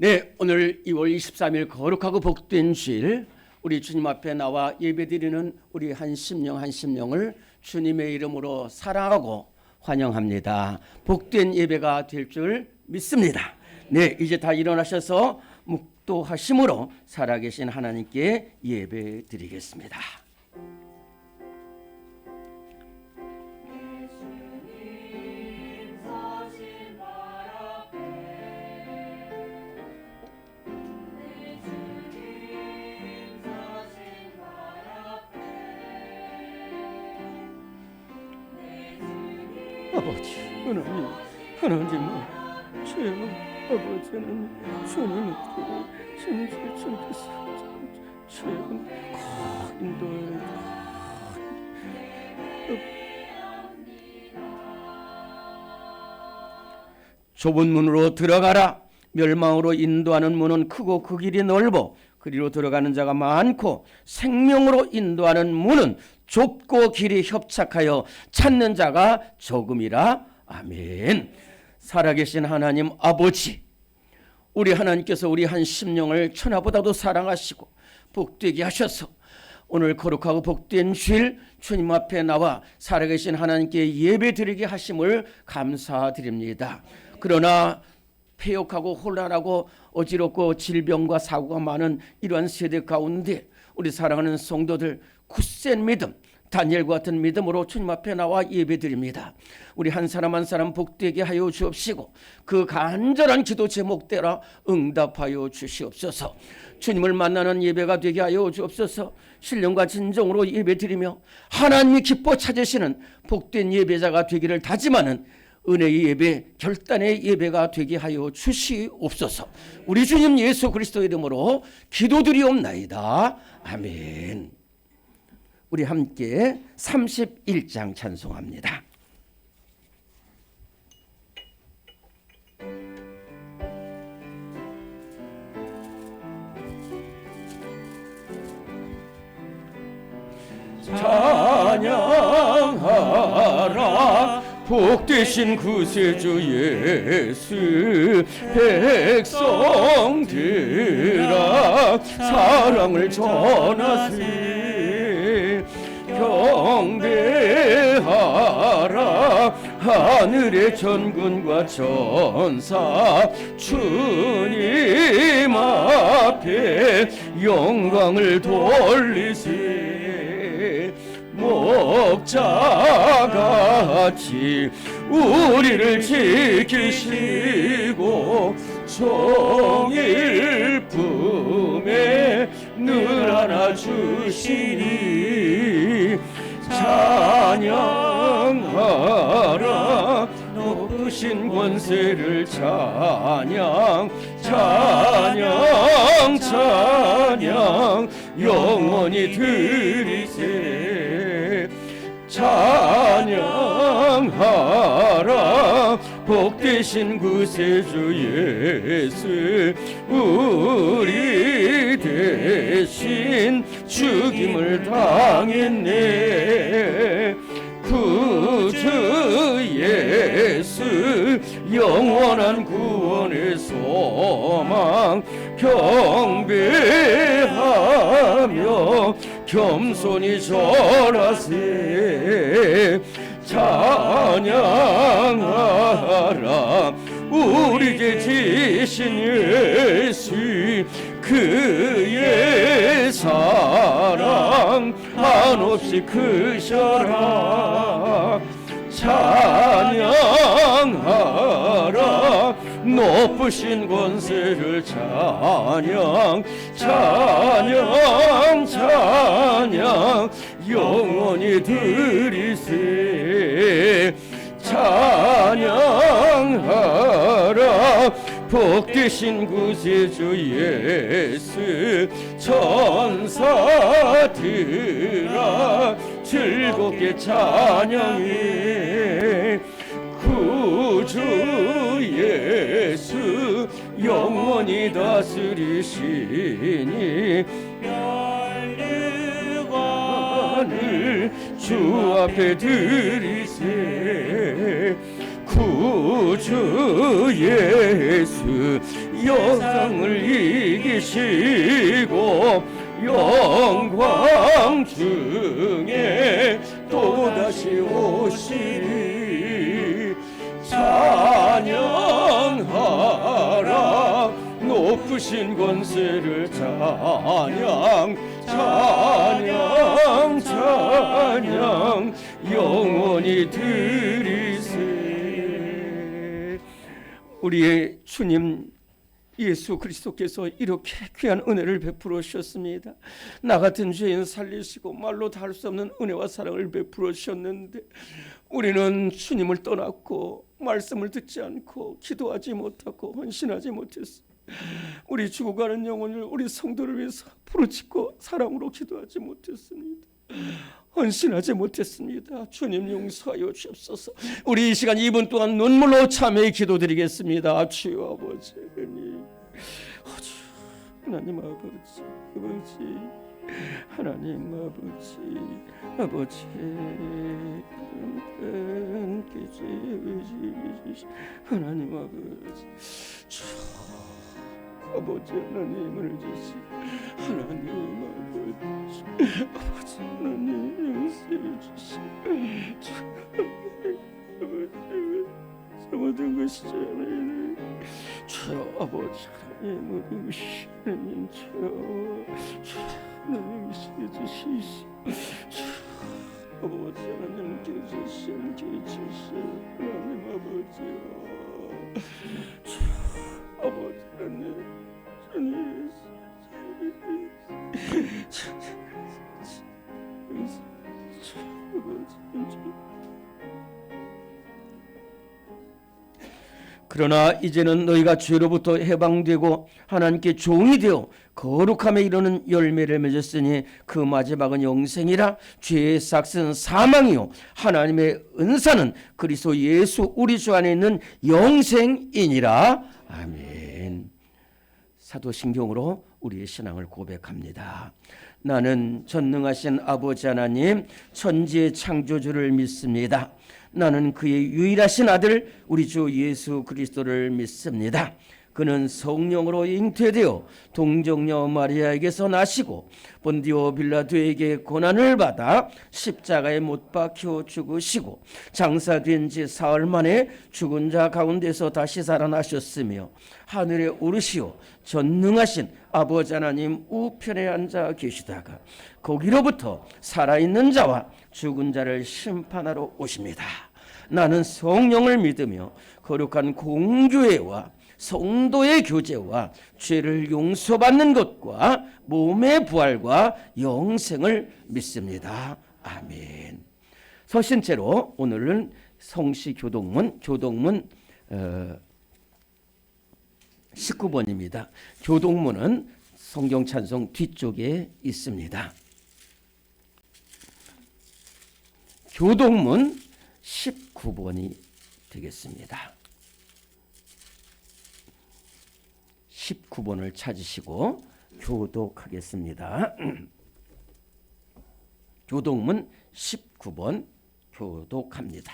네, 오늘 2월 23일 거룩하고 복된 주일 우리 주님 앞에 나와 예배드리는 우리 한 심령을 주님의 이름으로 사랑하고 환영합니다. 복된 예배가 될 줄 믿습니다. 네, 이제 다 일어나셔서 묵도하심으로 살아계신 하나님께 예배드리겠습니다. 아버지, 하나님은 주여, 아버지는 주님을 주님께서 주여 꼭 인도해. 좁은 문으로 들어가라. 멸망으로 인도하는 문은 크고 그 길이 넓어 그리로 들어가는 자가 많고 생명으로 인도하는 문은 좁고 길이 협착하여 찾는 자가 적음이라. 아멘. 살아계신 하나님 아버지, 우리 하나님께서 우리 한 심령을 천하보다도 사랑하시고 복되게 하셔서 오늘 거룩하고 복된 주일 주님 앞에 나와 살아계신 하나님께 예배드리게 하심을 감사드립니다. 그러나 폐역하고 혼란하고 어지럽고 질병과 사고가 많은 이러한 세대 가운데 우리 사랑하는 성도들 굳센 믿음, 다니엘과 같은 믿음으로 주님 앞에 나와 예배드립니다. 우리 한 사람 한 사람 복되게 하여 주옵시고 그 간절한 기도 제목대로 응답하여 주시옵소서. 주님을 만나는 예배가 되게 하여 주옵소서. 신령과 진정으로 예배드리며 하나님이 기뻐 찾으시는 복된 예배자가 되기를 다짐하는 은혜의 예배, 결단의 예배가 되게 하여 주시옵소서. 우리 주님 예수 그리스도의 이름으로 기도드리옵나이다. 아멘. 우리 함께 31장 찬송합니다. 찬양하라 복되신 구세주 예수, 백성들아 사랑을 전하세. 경배하라 하늘의 전군과 전사, 주님 앞에 영광을 돌리세. 목자같이 우리를 지키시고 종일 품에 늘 안아주시니 찬양하라 높으신 권세를. 찬양 찬양 찬양 영원히 드리세. 찬양하라 복되신 구세주 예수, 우리 대신 죽임을 당했네. 구주 예수 영원한 구원의 소망, 경배하며 겸손히 절하세. 찬양하라 우리 제 지신 예수, 그의 사랑 한없이 크셔라. 찬양하라 높으신 권세를. 찬양 찬양 찬양 영원히 드리세. 찬양하라 복되신 구세주 예수, 천사들아 즐겁게 찬양해. 구주 예수 영원히 다스리시니 멸류관을 주 앞에 드리세. 구 구주 예수 영생을 이기시고 영광 중에 또다시 오시리 찬양하라 높으신 권세를 찬양 찬양 찬양 영원히 드리세. 우리의 주님 예수 그리스도께서 이렇게 귀한 은혜를 베풀어 주셨습니다. 나 같은 죄인 살리시고 말로 다 할 수 없는 은혜와 사랑을 베풀어 주셨는데 우리는 주님을 떠났고 말씀을 듣지 않고 기도하지 못하고 헌신하지 못했습니다. 우리 죽어가는 영혼을 우리 성도를 위해서 부르짖고 사랑으로 기도하지 못했습니다. 헌신하지 못했습니다. 주님 용서하여 주옵소서. 우리 이 시간 2분 동안 눈물로 참회의 기도드리겠습니다. 주여 아버지 하나님 아버지 하나님 아버지 하나님 아버지 아버지 하나님을 주시 하나님 아버지 하나님 용서해 주시 잘못된 것이잖아요. 주여 아버지 하나님을 하나님 주여 하나님 주시시 아버지 하나님께서 신기주시 하나님 아버지여 아버지 하나님 주님 그러나 이제는 너희가 죄로부터 해방되고 하나님께 종이 되어 거룩함에 이르는 열매를 맺었으니 그 마지막은 영생이라. 죄의 삭은 사망이요 하나님의 은사는 그리스도 예수 우리 주 안에 있는 영생이니라. 아멘. 사도신경으로 우리의 신앙을 고백합니다. 나는 전능하신 아버지 하나님 천지의 창조주를 믿습니다. 나는 그의 유일하신 아들 우리 주 예수 그리스도를 믿습니다. 그는 성령으로 잉태되어 동정녀 마리아에게서 나시고 본디오 빌라도에게 고난을 받아 십자가에 못 박혀 죽으시고 장사된 지 사흘 만에 죽은 자 가운데서 다시 살아나셨으며 하늘에 오르시어 전능하신 아버지 하나님 우편에 앉아 계시다가 거기로부터 살아있는 자와 죽은 자를 심판하러 오십니다. 나는 성령을 믿으며 거룩한 공교회와 성도의 교제와 죄를 용서받는 것과 몸의 부활과 영생을 믿습니다. 아멘. 서신체로 오늘은 성시교동문 19번입니다. 교동문은 성경찬송 뒤쪽에 있습니다. 교동문 19번이 되겠습니다. 19번을 찾으시고 교독하겠습니다. 교동문 19번 교독합니다.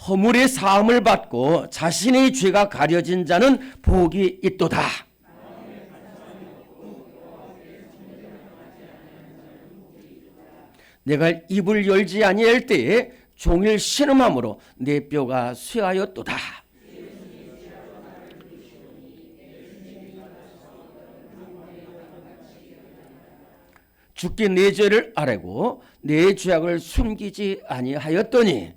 허물의 사함을 받고 자신의 죄가 가려진 자는 복이 있도다. 내가 입을 열지 아니할 때에 종일 신음함으로 내 뼈가 쇠하였도다. 주께 내 죄를 아뢰고 내 죄악을 숨기지 아니하였더니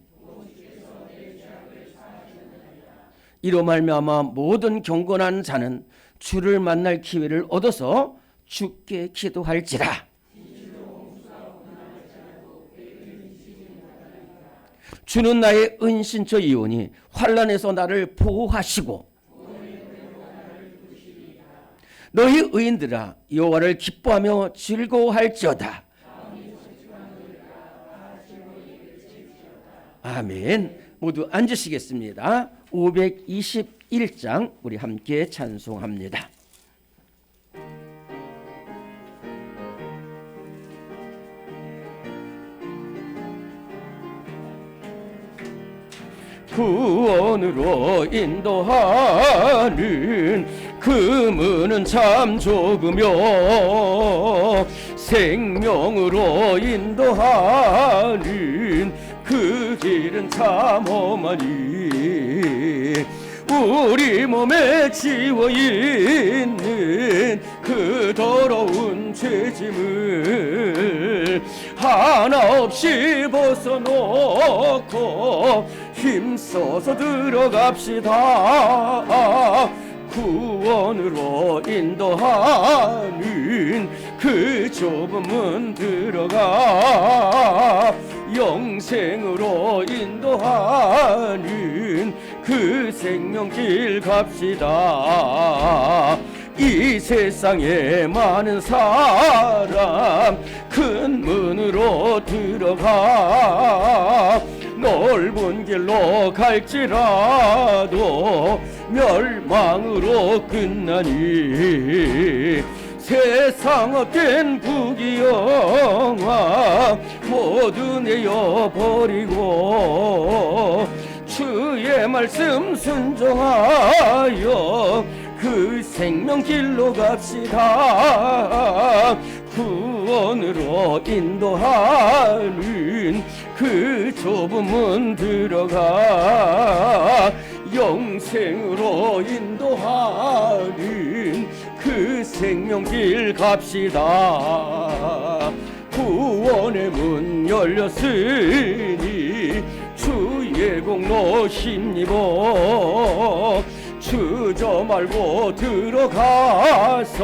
이로 말미암아 모든 경건한 자는 주를 만날 기회를 얻어서 주께 기도할지라. 주는 나의 은신처 이오니 환난에서 나를 보호하시고 너희 의인들아 여호와를 기뻐하며 즐거워할지어다. 아멘. 모두 앉으시겠습니다. 521장 우리 함께 찬송합니다. 구원으로 인도하는 그 문은 참 좁으며 생명으로 인도하는 그 길은 참 험하니 우리 몸에 지워 있는 그 더러운 죄짐을 하나 없이 벗어놓고 힘써서 들어갑시다. 구원으로 인도하는 그 좁은 문 들어가 영생으로 인도하는 그 생명길 갑시다. 이 세상에 많은 사람 큰 문으로 들어가 넓은 길로 갈지라도 멸망으로 끝나니 세상 헛된 부귀영화 모두 내어버리고 주의 말씀 순종하여 그 생명길로 갑시다. 구원으로 인도하는 그 좁은 문 들어가 영생으로 인도하는 그 생명길 갑시다. 구원의 문 열렸으니 주의 공로 힘입어 주저 말고 들어가서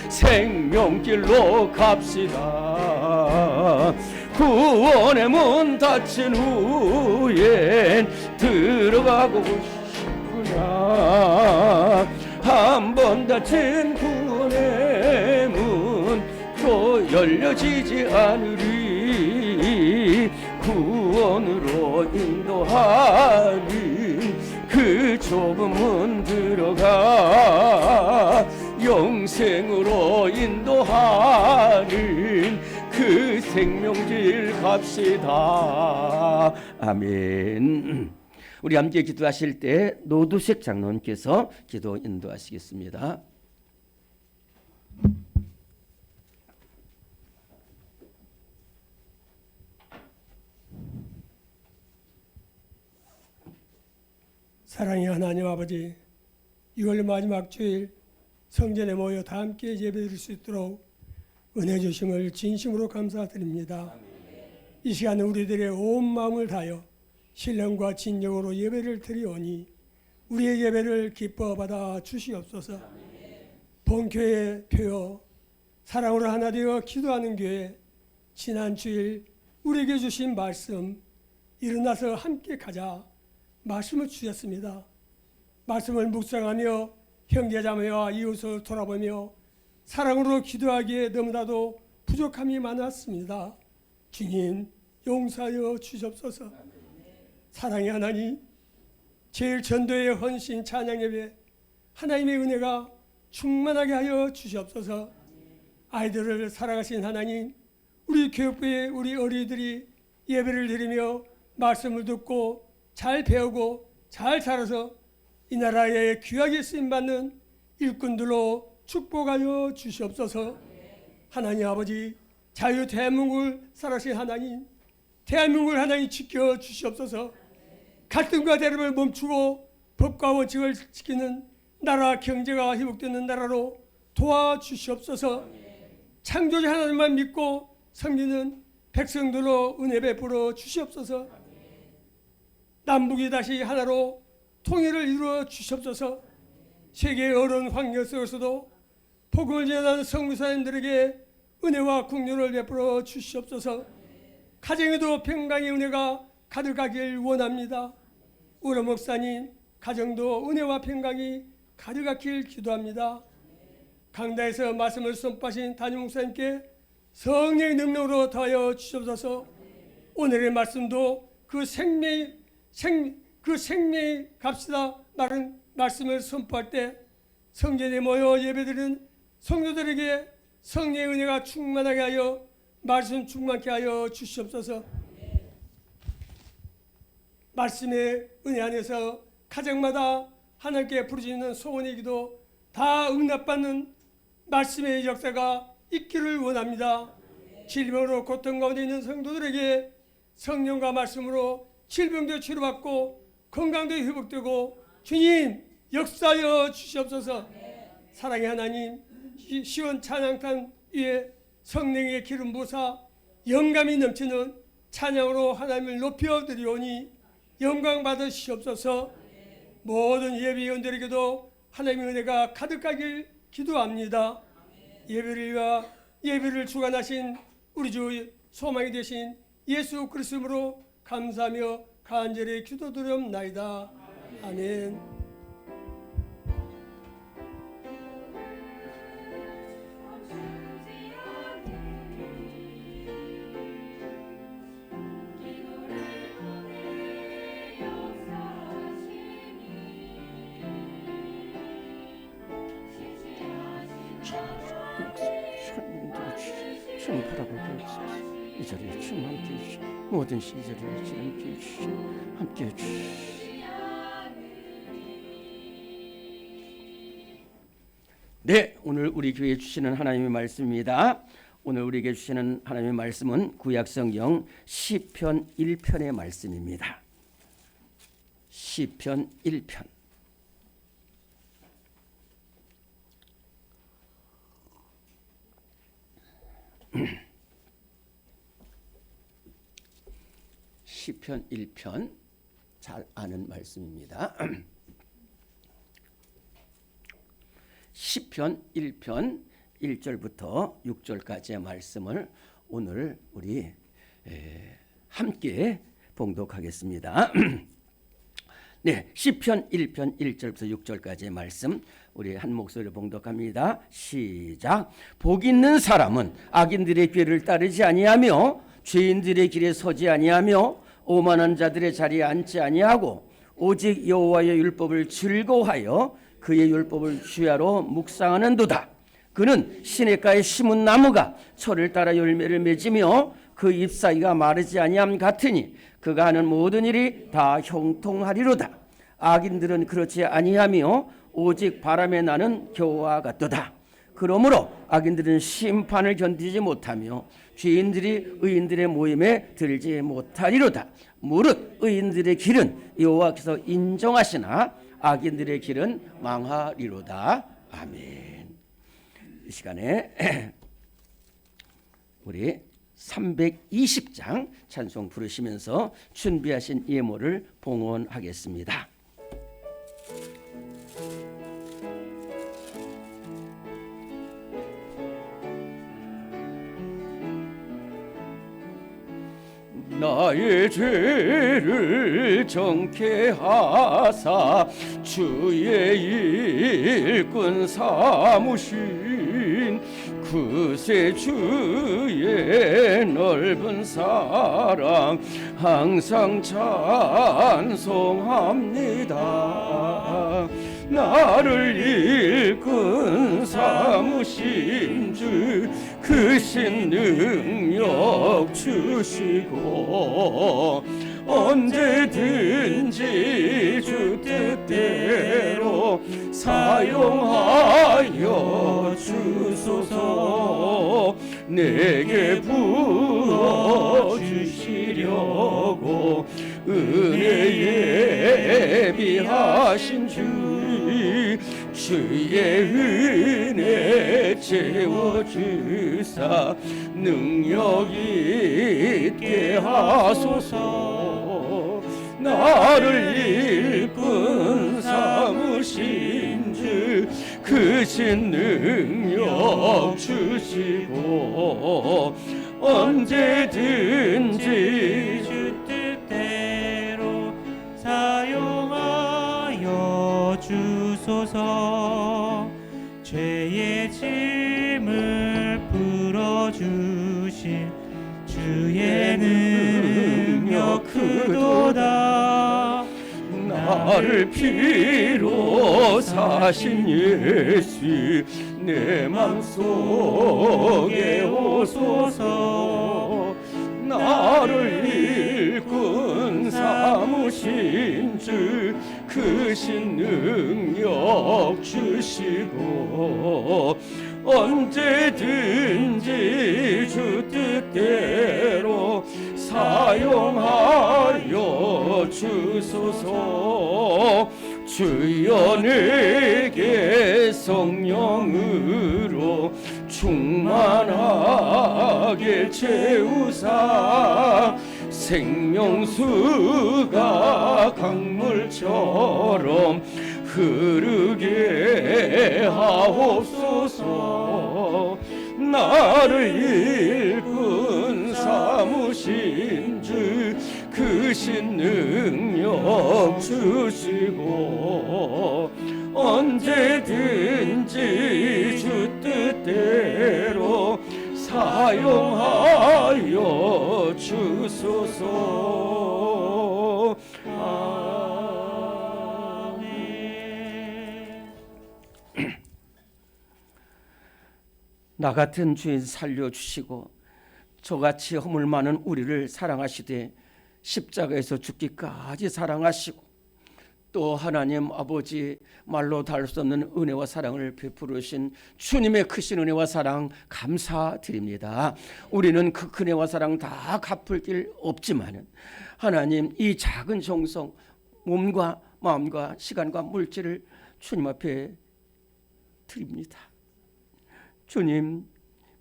생명길로 갑시다. 구원의 문 닫힌 후엔 들어가고 싶으나 한 번 닫힌 구원의 문 또 열려지지 않으리. 구원으로 인도하는 그 좁은 문 들어가 영생으로 인도하는 그 생명길 갑시다. 아멘. 우리 함께 기도하실 때 노두색 장로님께서 기도 인도하시겠습니다. 사랑의 하나님 아버지, 6월 마지막 주일 성전에 모여 다 함께 예배드릴 수 있도록 은혜 주심을 진심으로 감사드립니다. 이 시간에 우리들의 온 마음을 다하여 신령과 진정으로 예배를 드리오니 우리의 예배를 기뻐 받아 주시옵소서. 본교회 표요 사랑으로 하나 되어 기도하는 교회, 지난 주일 우리에게 주신 말씀 일어나서 함께 가자 말씀을 주셨습니다. 말씀을 묵상하며 형제자매와 이웃을 돌아보며 사랑으로 기도하기에 너무나도 부족함이 많았습니다. 주님 용서하여 주시옵소서. 사랑의 하나님, 제일 전도의 헌신 찬양 예배 하나님의 은혜가 충만하게 하여 주시옵소서. 아이들을 사랑하신 하나님, 우리 교육부의 우리 어린이들이 예배를 드리며 말씀을 듣고 잘 배우고 잘 자라서 이 나라에 귀하게 쓰임받는 일꾼들로 축복하여 주시옵소서. 하나님 아버지, 자유 대한민국을 살아신 하나님, 대한민국을 하나님 지켜 주시옵소서. 갈등과 대립을 멈추고 법과 원칙을 지키는 나라, 경제가 회복되는 나라로 도와주시옵소서. 창조주 하나님만 믿고 섬기는 백성들로 은혜 베풀어 주시옵소서. 남북이 다시 하나로 통일을 이루어 주시옵소서. 세계의 어려운 환경 속에서도 복음을 전하는 성교사님들에게 은혜와 긍휼을 베풀어 주시옵소서. 가정에도 평강의 은혜가 가득하길 원합니다. 우리 목사님 가정도 은혜와 평강이 가득하길 기도합니다. 강단에서 말씀을 선포하신 담임 목사님께 성령의 능력으로 더하여 주시옵소서. 오늘의 말씀도 그 생명의 갑시다 말은 말씀을 선포할 때 성전에 모여 예배드리는 성도들에게 성령의 은혜가 충만하게 하여 말씀 충만케 하여 주시옵소서. 말씀의 은혜 안에서 가정마다 하나님께 부르짖는 소원의 기도 다 응답받는 말씀의 역사가 있기를 원합니다. 질병으로 고통 가운데 있는 성도들에게 성령과 말씀으로 질병도 치료받고 건강도 회복되고 주님 역사하여 주시옵소서. 사랑의 하나님, 시원 찬양탄 위에 성령의 기름 부사 영감이 넘치는 찬양으로 하나님을 높여드리오니 영광 받으시옵소서. 모든 예배위원들에게도 하나님의 은혜가 가득하길 기도합니다. 예배를 주관하신 우리 주 소망이 되신 예수 그리스도로 감사하며 간절히 기도드리옵나이다. 아멘. 주님 바라보게 주옵소서. 이 자리에 주님 함께해 주시고 모든 시절에 주님 함께해 주시고 함께해 주시고. 네, 오늘 우리 교회에 주시는 하나님의 말씀입니다. 오늘 우리에게 주시는 하나님의 말씀은 구약성경 시편 1편의 말씀입니다. 시편 1편. 시편 1편 잘 아는 말씀입니다. 시편 1편 1절부터 6절까지의 말씀을 오늘 우리 함께 봉독하겠습니다. 네, 시편 1편 1절부터 6절까지의 말씀 우리 한 목소리로 봉독합니다. 시작. 복 있는 사람은 악인들의 꾀를 따르지 아니하며 죄인들의 길에 서지 아니하며 오만한 자들의 자리에 앉지 아니하고 오직 여호와의 율법을 즐거워하여 그의 율법을 주야로 묵상하는도다. 그는 시냇가에 심은 나무가 철을 따라 열매를 맺으며 그 잎사귀가 마르지 아니함 같으니 그가 하는 모든 일이 다 형통하리로다. 악인들은 그렇지 아니하며 오직 바람에 나는 겨와 같도다. 그러므로 악인들은 심판을 견디지 못하며 죄인들이 의인들의 모임에 들지 못하리로다. 무릇 의인들의 길은 여호와께서 인정하시나 악인들의 길은 망하리로다. 아멘. 이 시간에 우리 320장 찬송 부르시면서 준비하신 예물을 봉헌하겠습니다. 나의 죄를 정케 하사 주의 일꾼 삼으신 그새 주의 넓은 사랑 항상 찬송합니다. 나를 일꾼 삼으신 주 크신 능력 주시고 언제든지 주 뜻대로 사용하여 주소서. 내게 부어주시려고 은혜 예비하신 주의 은혜 채워주사 능력 있게 하소서. 나를 일꾼 삼으신 주 크신 능력 주시고 언제든지 주 뜻대로 사용하여 주소서. 죄의 짐을 풀어주신 주의 능력 크도다. 나를 피로 사신 예수 내 맘속에 오소서. 나를 일꾼 삼으신 주 크신 능력 주시고 언제든지 주 뜻대로 사용하여 주소서. 주여 내게 성령으로 충만하게 채우사 생명수가 강물처럼 흐르게 하옵소서. 나를 일꾼 삼으신 주 크신 능력 주시고 언제든지 주 뜻대로 사용하여 주소서. 나 같은 주인 살려주시고 저같이 허물 많은 우리를 사랑하시되 십자가에서 죽기까지 사랑하시고 또 하나님 아버지 말로 닿을 수 없는 은혜와 사랑을 베푸르신 주님의 크신 은혜와 사랑 감사드립니다. 우리는 그 은혜와 사랑 다 갚을 길 없지만은 하나님 이 작은 정성 몸과 마음과 시간과 물질을 주님 앞에 드립니다. 주님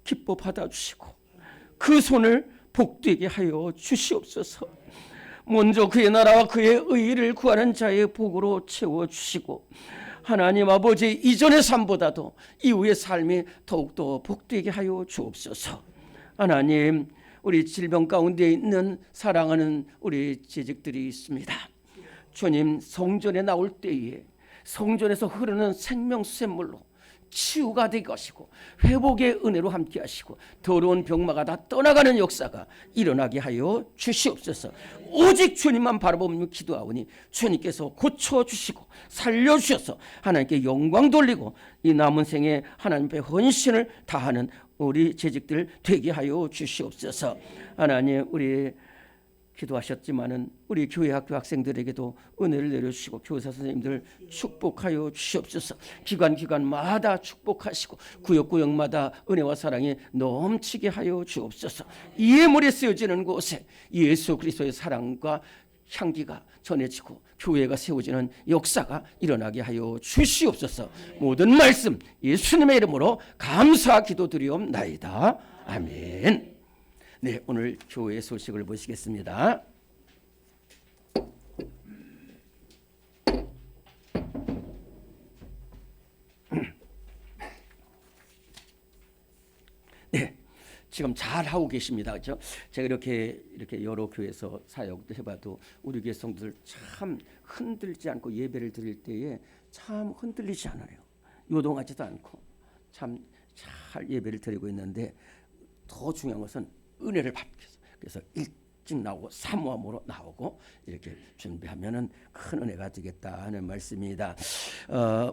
기뻐 받아주시고 그 손을 복되게 하여 주시옵소서. 먼저 그의 나라와 그의 의를 구하는 자의 복으로 채워주시고 하나님 아버지 이전의 삶보다도 이후의 삶이 더욱더 복되게 하여 주옵소서. 하나님 우리 질병 가운데 있는 사랑하는 우리 재직들이 있습니다. 주님 성전에 나올 때에 성전에서 흐르는 생명샘물로 치유가 될 것이고 회복의 은혜로 함께 하시고 더러운 병마가 다 떠나가는 역사가 일어나게 하여 주시옵소서. 오직 주님만 바라보며 기도하오니 주님께서 고쳐주시고 살려주셔서 하나님께 영광 돌리고 이 남은 생에 하나님 앞에 헌신을 다하는 우리 재직들 되게 하여 주시옵소서. 하나님 우리 기도하셨지만은 우리 교회 학교 학생들에게도 은혜를 내려주시고 교사 선생님들 축복하여 주시옵소서. 기관마다 축복하시고 구역마다 은혜와 사랑이 넘치게 하여 주옵소서. 예물이 쓰여지는 곳에 예수 그리스도의 사랑과 향기가 전해지고 교회가 세워지는 역사가 일어나게 하여 주시옵소서. 모든 말씀 예수님의 이름으로 감사 기도드리옵나이다. 아멘. 네, 오늘 교회의 소식을 보시겠습니다. 네, 지금 잘 하고 계십니다, 그렇죠? 제가 이렇게 여러 교회에서 사역도 해봐도 우리 교회 성도들 참 흔들지 않고 예배를 드릴 때에 참 흔들리지 않아요. 요동하지도 않고 참 잘 예배를 드리고 있는데 더 중요한 것은 은혜를 받기 위해서. 그래서 일찍 나오고 사모함으로 나오고 이렇게 준비하면은 큰 은혜가 되겠다 하는 말씀입니다.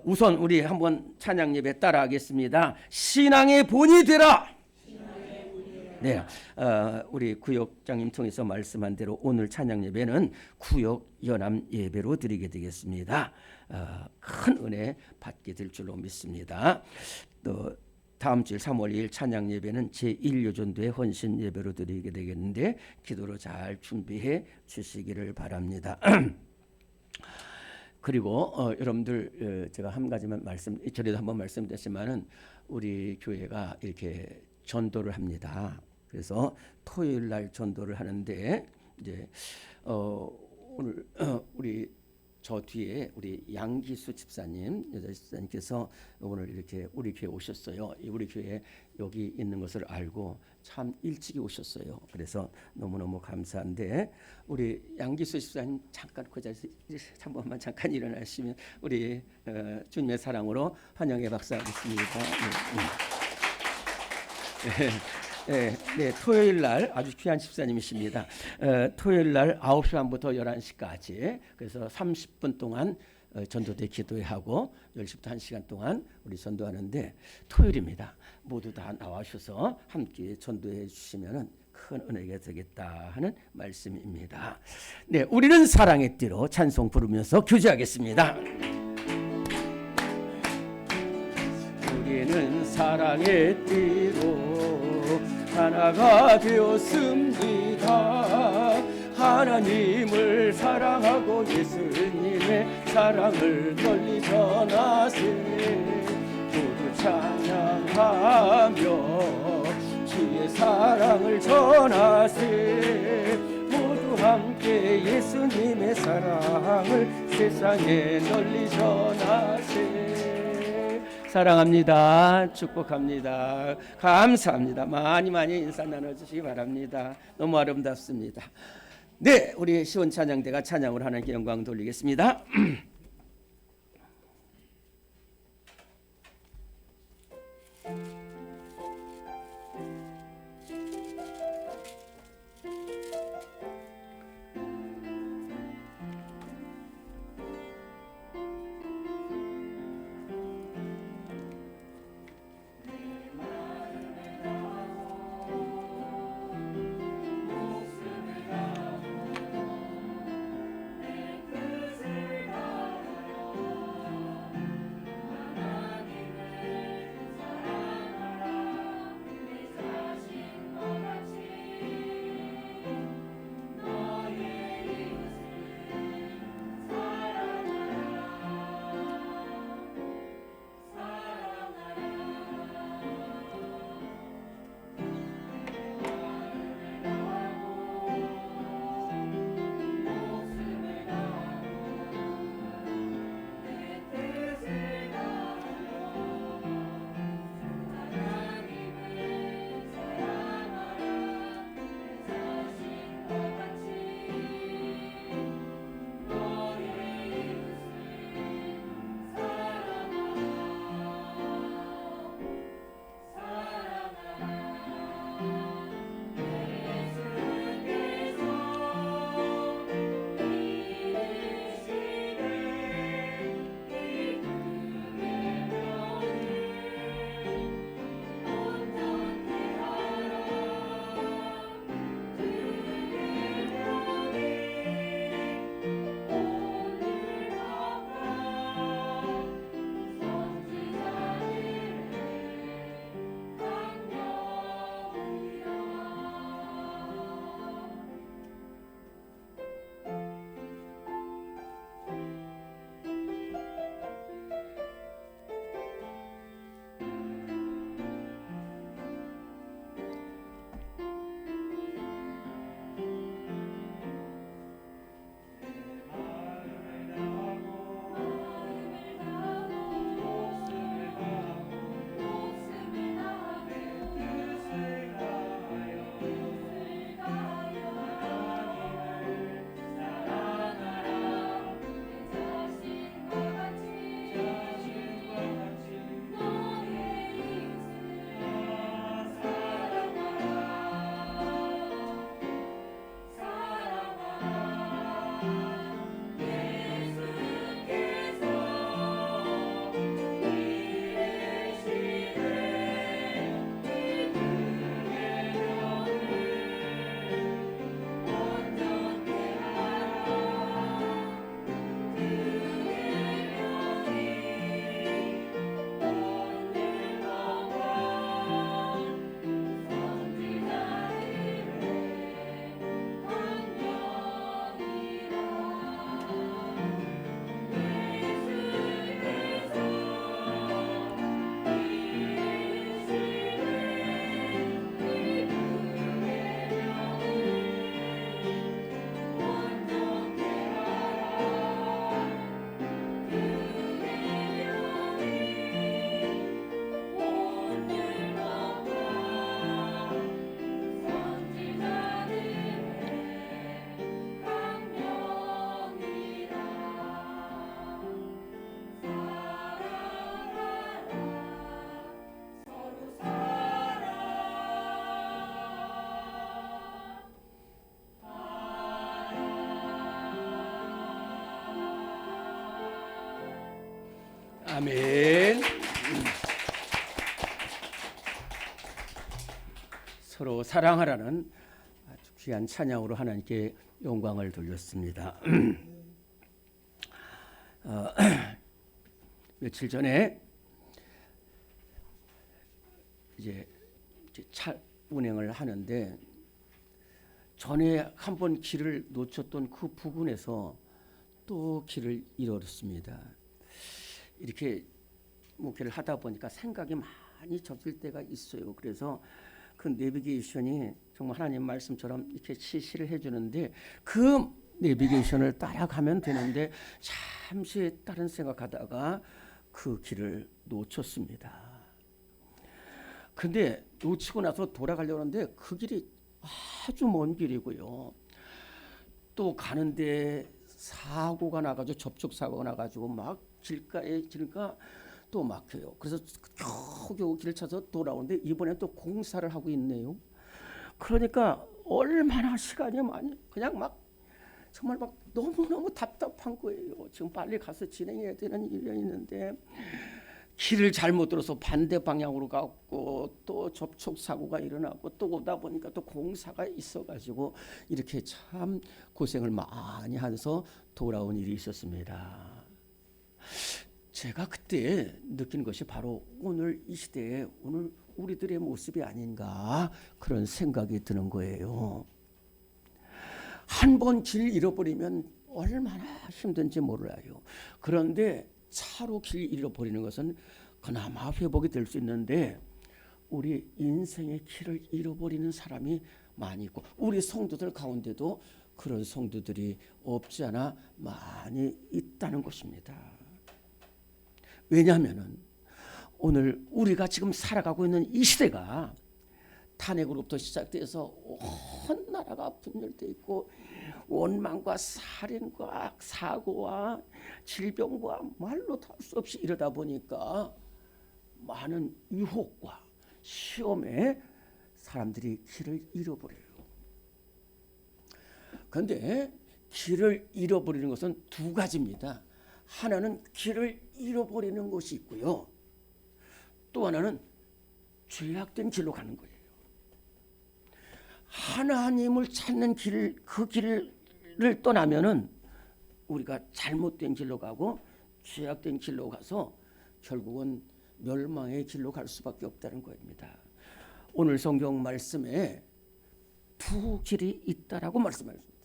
우선 우리 한번 찬양 예배 따라하겠습니다. 신앙의 본이 되라. 네, 우리 구역장님 통해서 말씀한 대로 오늘 찬양 예배는 구역 연합 예배로 드리게 되겠습니다. 큰 은혜 받게 될 줄로 믿습니다. 또 다음 주일 3월 2일 찬양 예배는 제1요전도의 헌신 예배로 드리게 되겠는데 기도로 잘 준비해 주시기를 바랍니다. 그리고 여러분들 제가 한 가지만 전에도 한번 말씀드렸지만은 우리 교회가 이렇게 전도를 합니다. 그래서 토요일 날 전도를 하는데 이제 오늘 우리 저 뒤에 우리 양기수 집사님, 여자 집사님께서 오늘 이렇게 우리 교회 오셨어요. 우리 교회 여기 있는 것을 알고 참 일찍이 오셨어요. 그래서 너무너무 감사한데 우리 양기수 집사님 잠깐 그 자리에서 한 번만 잠깐 일어나시면 우리 주님의 사랑으로 환영의 박수하겠습니다. 네, 토요일 날 아주 귀한 집사님이십니다. 토요일 날 9시 반부터 11시까지 그래서 30분 동안 전도대 기도하고 10시부터 1시간 동안 우리 전도하는데 토요일입니다. 모두 다 나와주셔서 함께 전도해 주시면은 큰 은혜가 되겠다 하는 말씀입니다. 네, 우리는 사랑의 띠로 찬송 부르면서 교제하겠습니다. 우리는 사랑의 띠로 하나가 되었습니다. 하나님을 사랑하고 예수님의 사랑을 널리 전하세. 모두 찬양하며 주의 사랑을 전하세. 모두 함께 예수님의 사랑을 세상에 널리 전하세. 사랑합니다. 축복합니다. 감사합니다. 많이 인사 나눠주시기 바랍니다. 너무 아름답습니다. 네, 우리 시온 찬양대가 찬양을 하나님께 영광 돌리겠습니다. 아멘. 서로 사랑하라는 귀한 찬양으로 하나님께 영광을 돌렸습니다. 며칠 전에 이제 차 운행을 하는데 전에 한번 길을 놓쳤던 그 부근에서 또 길을 잃었습니다. 이렇게 목회를 하다 보니까 생각이 많이 젖을 때가 있어요. 그래서 그 내비게이션이 정말 하나님 말씀처럼 이렇게 지시를 해주는데 그 내비게이션을 따라가면 되는데 잠시 다른 생각하다가 그 길을 놓쳤습니다. 근데 놓치고 나서 돌아가려고 하는데 그 길이 아주 먼 길이고요. 또 가는데 사고가 나가지고 접촉사고가 나가지고 막 길가에 지니까 또 막혀요. 그래서 겨우 길을 찾아서 돌아오는데 이번에 또 공사를 하고 있네요. 그러니까 얼마나 시간이 많이 그냥 막 정말 막 너무너무 답답한 거예요. 지금 빨리 가서 진행해야 되는 일이 있는데 길을 잘못 들어서 반대 방향으로 갔고 또 접촉 사고가 일어나고 또 오다 보니까 또 공사가 있어가지고 이렇게 참 고생을 많이 하면서 돌아온 일이 있었습니다. 제가 그때 느낀 것이 바로 오늘 이 시대에 오늘 우리들의 모습이 아닌가 그런 생각이 드는 거예요. 한 번 길 잃어버리면 얼마나 힘든지 몰라요. 그런데 차로 길 잃어버리는 것은 그나마 회복이 될 수 있는데 우리 인생의 길을 잃어버리는 사람이 많이 있고 우리 성도들 가운데도 그런 성도들이 없지 않아 많이 있다는 것입니다. 왜냐하면 오늘 우리가 지금 살아가고 있는 이 시대가 탄핵으로부터 시작돼서 온 나라가 분열돼 있고 원망과 살인과 사고와 질병과 말로 다 할 수 없이 이러다 보니까 많은 유혹과 시험에 사람들이 길을 잃어버려요. 그런데 길을 잃어버리는 것은 두 가지입니다. 하나는 길을 잃어버리는 것이 있고요. 또 하나는 죄악된 길로 가는 거예요. 하나님을 찾는 길, 그 길을 떠나면은 우리가 잘못된 길로 가고 죄악된 길로 가서 결국은 멸망의 길로 갈 수밖에 없다는 겁니다. 오늘 성경 말씀에 두 길이 있다라고 말씀하셨습니다.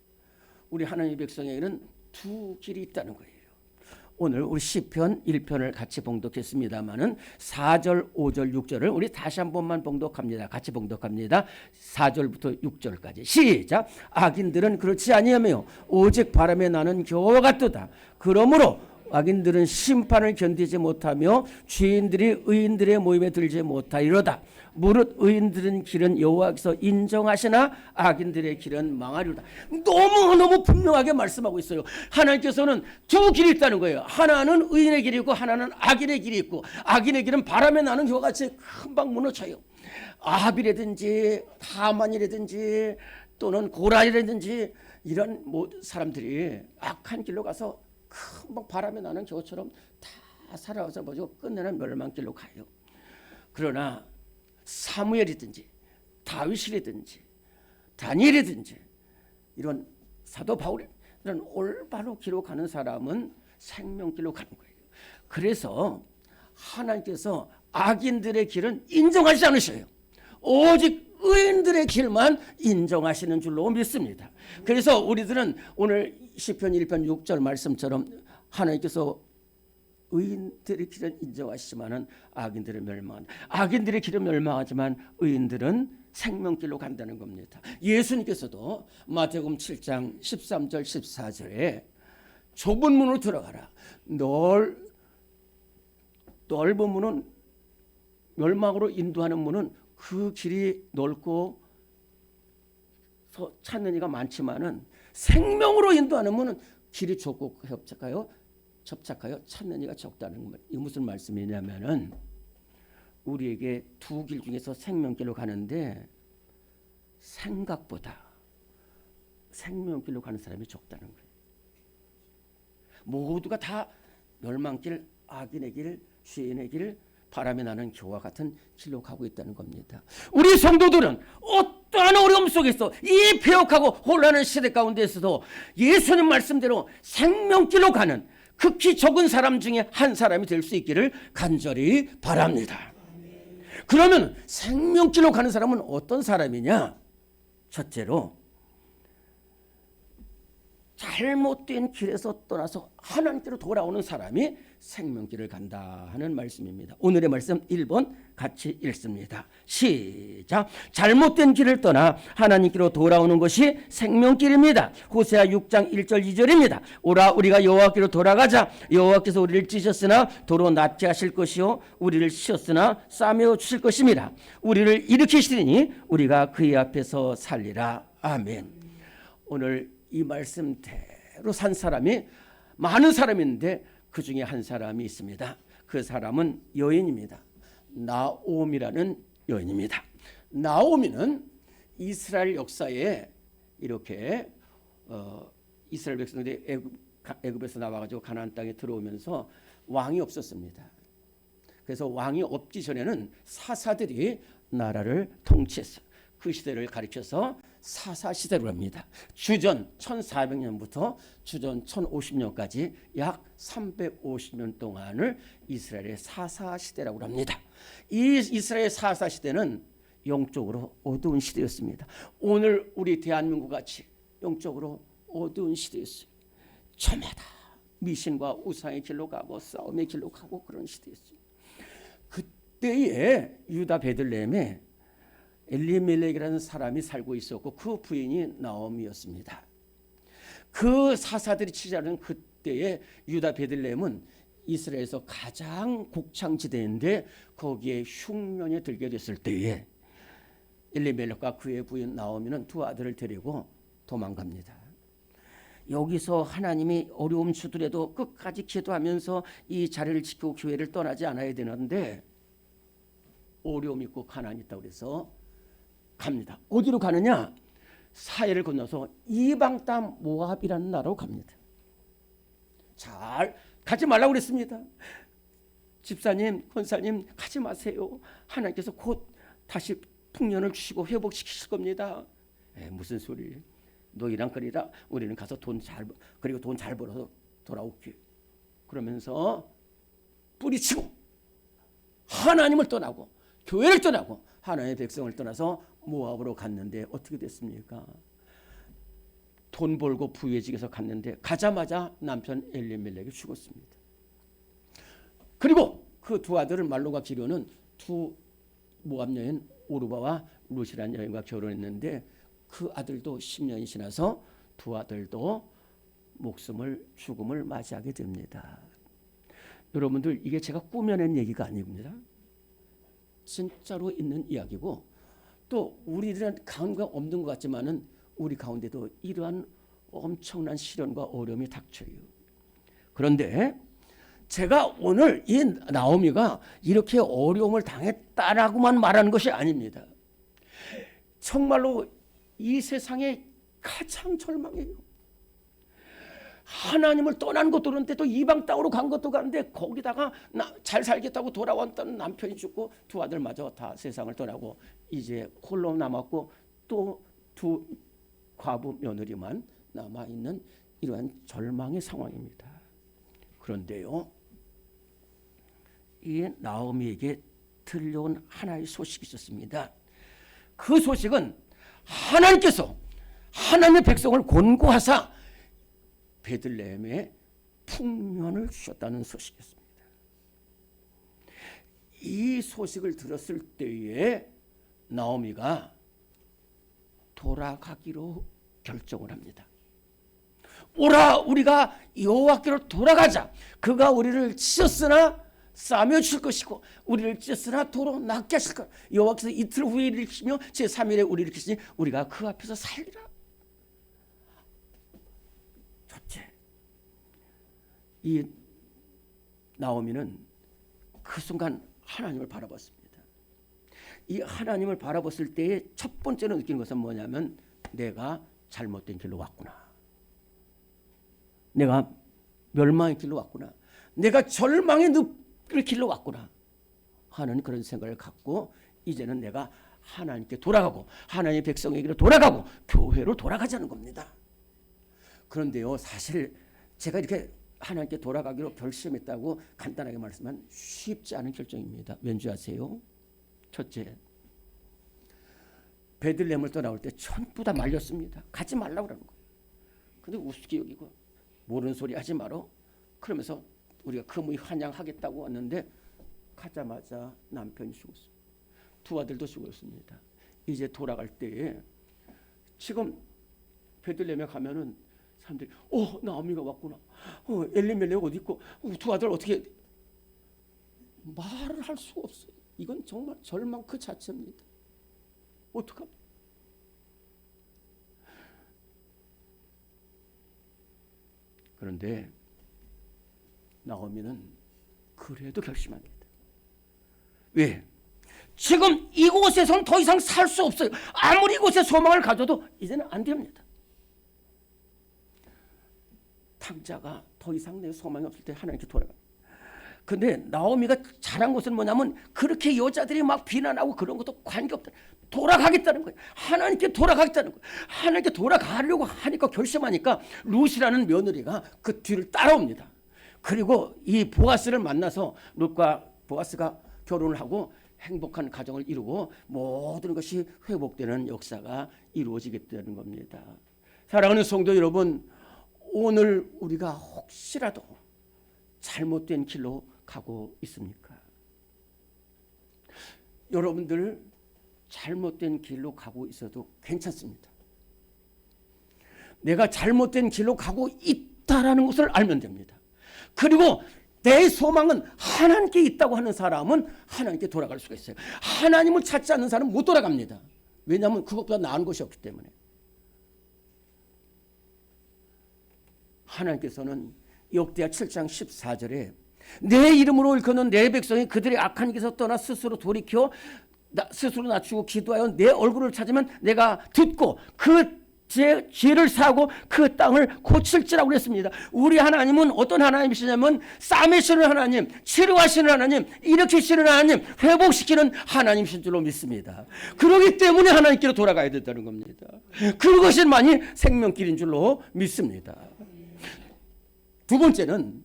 우리 하나님의 백성에게는 두 길이 있다는 거예요. 오늘 우리 시편 1편을 같이 봉독했습니다마는 4절, 5절, 6절을 우리 다시 한 번만 봉독합니다. 같이 봉독합니다. 4절부터 6절까지 시작. 악인들은 그렇지 아니하며 오직 바람에 나는 겨와 같도다. 그러므로 악인들은 심판을 견디지 못하며 죄인들이 의인들의 모임에 들지 못하리로다. 무릇 의인들은 길은 여호와께서 인정하시나 악인들의 길은 망하리로다. 너무너무 분명하게 말씀하고 있어요. 하나님께서는 두 길이 있다는 거예요. 하나는 의인의 길이 있고 하나는 악인의 길이 있고 악인의 길은 바람에 나는 겨와 같이 금방 무너져요. 아합이라든지 하만이라든지 또는 고라이라든지 이런 사람들이 악한 길로 가서 금방 바람에 나는 겨처럼 다 살아와서 끝내는 멸망길로 가요. 그러나 사무엘이든지 다윗이라든지 다니엘이든지 이런 사도 바울 이런 올바로 길로 가는 사람은 생명길로 가는 거예요. 그래서 하나님께서 악인들의 길은 인정하지 않으셔요. 오직 의인들의 길만 인정하시는 줄로 믿습니다. 그래서 우리들은 오늘 시편 1편 6절 말씀처럼 하나님께서 의인들의 길은 인정하시지만은 악인들은 멸망한다. 악인들의 길은 멸망하지만 의인들은 생명길로 간다는 겁니다. 예수님께서도 마태복음 7장 13절 14절에 좁은 문으로 들어가라. 넓은 문은 멸망으로 인도하는 문은 그 길이 넓고 찾는 이가 많지만은 생명으로 인도하는 문은 길이 좁고 접착하여 찾는 이가 적다는 것. 이 무슨 말씀이냐면은 우리에게 두 길 중에서 생명길로 가는데 생각보다 생명길로 가는 사람이 적다는 거예요. 모두가 다 멸망길, 악인의 길, 죄인의 길, 바람에 나는 겨와 같은 길로 가고 있다는 겁니다. 우리 성도들은 어떠한 어려움 속에서 이 배역하고 혼란한 시대 가운데서도 예수님 말씀대로 생명길로 가는 극히 적은 사람 중에 한 사람이 될 수 있기를 간절히 바랍니다. 그러면 생명길로 가는 사람은 어떤 사람이냐? 첫째로 잘못된 길에서 떠나서 하나님께로 돌아오는 사람이 생명길을 간다 하는 말씀입니다. 오늘의 말씀 1번 같이 읽습니다. 시작. 잘못된 길을 떠나 하나님께로 돌아오는 것이 생명길입니다. 호세아 6장 1절 2절입니다. 오라 우리가 여호와께로 돌아가자. 여호와께서 우리를 찢으셨으나 도로 낫게 하실 것이요 우리를 치셨으나 싸매어 주실 것입니다. 우리를 일으키시리니 우리가 그의 앞에서 살리라. 아멘. 오늘 이 말씀대로 산 사람이 많은 사람인데 그 중에 한 사람이 있습니다. 그 사람은 여인입니다. 나오미라는 여인입니다. 나오미는 이스라엘 역사에 이렇게 이스라엘 백성들이 애굽에서 나와가지고 가나안 땅에 들어오면서 왕이 없었습니다. 그래서 왕이 없기 전에는 사사들이 나라를 통치했어요. 그 시대를 가리켜서 사사시대로 합니다. 주전 1400년부터 주전 1050년까지 약 350년 동안을 이스라엘의 사사시대라고 합니다. 이 이스라엘 사사시대는 영적으로 어두운 시대였습니다. 오늘 우리 대한민국 같이 영적으로 어두운 시대였어요. 저마다 미신과 우상의 길로 가고 싸움의 길로 가고 그런 시대였어요. 그때에 유다 베들레헴에 엘리멜렉이라는 사람이 살고 있었고 그 부인이 나오미였습니다. 그 사사들이 치자는 그때의 유다 베들레헴은 이스라엘에서 가장 곡창지대인데 거기에 흉년에 들게 됐을 때에 엘리멜렉과 그의 부인 나오미는 두 아들을 데리고 도망갑니다. 여기서 하나님이 어려움 주더라도 끝까지 기도하면서 이 자리를 지키고 교회를 떠나지 않아야 되는데 어려움 있고 가난이 있다고 그래서 갑니다. 어디로 가느냐? 사해를 건너서 이방 땅 모압이라는 나라로 갑니다. 잘 가지 말라고 그랬습니다. 집사님, 권사님 가지 마세요. 하나님께서 곧 다시 풍년을 주시고 회복시키실 겁니다. 무슨 소리? 너희랑 그리라. 우리는 가서 돈 잘 벌어서 돌아올게. 그러면서 뿌리치고 하나님을 떠나고 교회를 떠나고 하나님의 백성을 떠나서 모압으로 갔는데 어떻게 됐습니까? 돈 벌고 부유해지기 위해서 갔는데 가자마자 남편 엘리멜렉이 죽었습니다. 그리고 그 두 아들은 말로가 기르는 두 모압 여인 오르바와 루시라는 여인과 결혼했는데 그 아들도 10년이 지나서 두 아들도 죽음을 맞이하게 됩니다. 여러분들 이게 제가 꾸며낸 얘기가 아닙니다. 진짜로 있는 이야기고 또 우리들은 가운데가 없는 것 같지만은 우리 가운데도 이러한 엄청난 시련과 어려움이 닥쳐요. 그런데 제가 오늘 이 나오미가 이렇게 어려움을 당했다라고만 말하는 것이 아닙니다. 정말로 이 세상에 가장 절망해요. 하나님을 떠난 것도 그런데 또 이방 땅으로 간 것도 가는데 거기다가 잘 살겠다고 돌아왔던 남편이 죽고 두 아들마저 다 세상을 떠나고 이제 홀로 남았고 또 두 과부 며느리만 남아있는 이러한 절망의 상황입니다. 그런데요, 이 나오미에게 들려온 하나의 소식이 있었습니다. 그 소식은 하나님께서 하나님의 백성을 권고하사 베들레헴에 풍년을 주셨다는 소식이었습니다. 이 소식을 들었을 때에 나오미가 돌아가기로 결정을 합니다. 오라 우리가 여호와께로 돌아가자. 그가 우리를 치셨으나 싸매어 줄 것이고 우리를 찢었으나 도로 낫게 하실 것. 여호와께서 이틀 후에 일으키시며 제3일에 우리를 일으키시니 우리가 그 앞에서 살리라. 첫째, 이 나오미는 그 순간 하나님을 바라봤습니다. 이 하나님을 바라봤을 때의 첫 번째로 느낀 것은 뭐냐면 내가 잘못된 길로 왔구나. 내가 멸망의 길로 왔구나. 내가 절망의 길로 왔구나 하는 그런 생각을 갖고 이제는 내가 하나님께 돌아가고 하나님의 백성에게로 돌아가고 교회로 돌아가자는 겁니다. 그런데요, 사실 제가 이렇게 하나님께 돌아가기로 결심했다고 간단하게 말씀하면 쉽지 않은 결정입니다. 왠지 아세요? 첫째, 베들레헴을 떠나올 때 전부 다 말렸습니다. 가지 말라고 그러는 거예요. 근데 우습게 여기고 모르는 소리 하지 말어. 그러면서 우리가 금의 환영하겠다고 왔는데 가자마자 남편이 죽었어요. 두 아들도 죽었습니다. 이제 돌아갈 때에 지금 베들레헴에 가면은 사람들이 나오미가 왔구나. 엘리멜렉 어디 있고 두 아들 어떻게 말을 할 수가 없어요. 이건 정말 절망 그 자체입니다. 어떡합니까? 그런데 나오미는 그래도 결심합니다. 왜? 지금 이곳에서는 더 이상 살 수 없어요. 아무리 이곳에 소망을 가져도 이제는 안 됩니다. 탕자가 더 이상 내 소망이 없을 때 하나님께 돌아가. 근데 나오미가 잘한 것은 뭐냐면 그렇게 여자들이 막 비난하고 그런 것도 관계없다. 돌아가겠다는 거예요. 하나님께 돌아가겠다는 거예요. 하나님께 돌아가려고 하니까 결심하니까 룻이라는 며느리가 그 뒤를 따라옵니다. 그리고 이 보아스를 만나서 룻과 보아스가 결혼을 하고 행복한 가정을 이루고 모든 것이 회복되는 역사가 이루어지게 되는 겁니다. 사랑하는 성도 여러분, 오늘 우리가 혹시라도 잘못된 길로 가고 있습니까? 여러분들 잘못된 길로 가고 있어도 괜찮습니다. 내가 잘못된 길로 가고 있다라는 것을 알면 됩니다. 그리고 내 소망은 하나님께 있다고 하는 사람은 하나님께 돌아갈 수가 있어요. 하나님을 찾지 않는 사람은 못 돌아갑니다. 왜냐하면 그것보다 나은 것이 없기 때문에. 하나님께서는 역대하 7장 14절에 내 이름으로 일컫는 내 백성이 그들의 악한 길에서 떠나 스스로 돌이켜 스스로 낮추고 기도하여 내 얼굴을 찾으면 내가 듣고 그 죄를 사고 그 땅을 고칠지라고 그랬습니다. 우리 하나님은 어떤 하나님이시냐면 싸매시는 하나님, 치료하시는 하나님, 일으키시는 하나님, 회복시키는 하나님이신 줄로 믿습니다. 그렇기 때문에 하나님께로 돌아가야 된다는 겁니다. 그것만이 생명길인 줄로 믿습니다. 두 번째는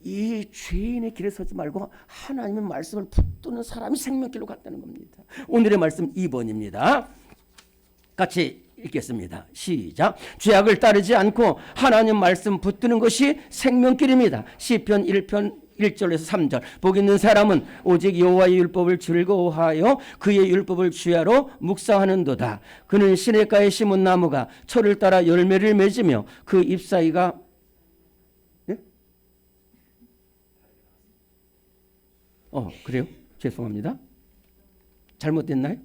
이 죄인의 길에 서지 말고 하나님의 말씀을 붙드는 사람이 생명길로 갔다는 겁니다. 오늘의 말씀 2번입니다. 같이 읽겠습니다. 시작. 죄악을 따르지 않고 하나님 말씀 붙드는 것이 생명길입니다. 시편 1편 1절에서 3절. 복 있는 사람은 오직 여호와의 율법을 즐거워하여 그의 율법을 주야로 묵상하는도다. 그는 시냇가에 심은 나무가 철을 따라 열매를 맺으며 그 잎사귀가 그래요? 죄송합니다. 잘못됐나요?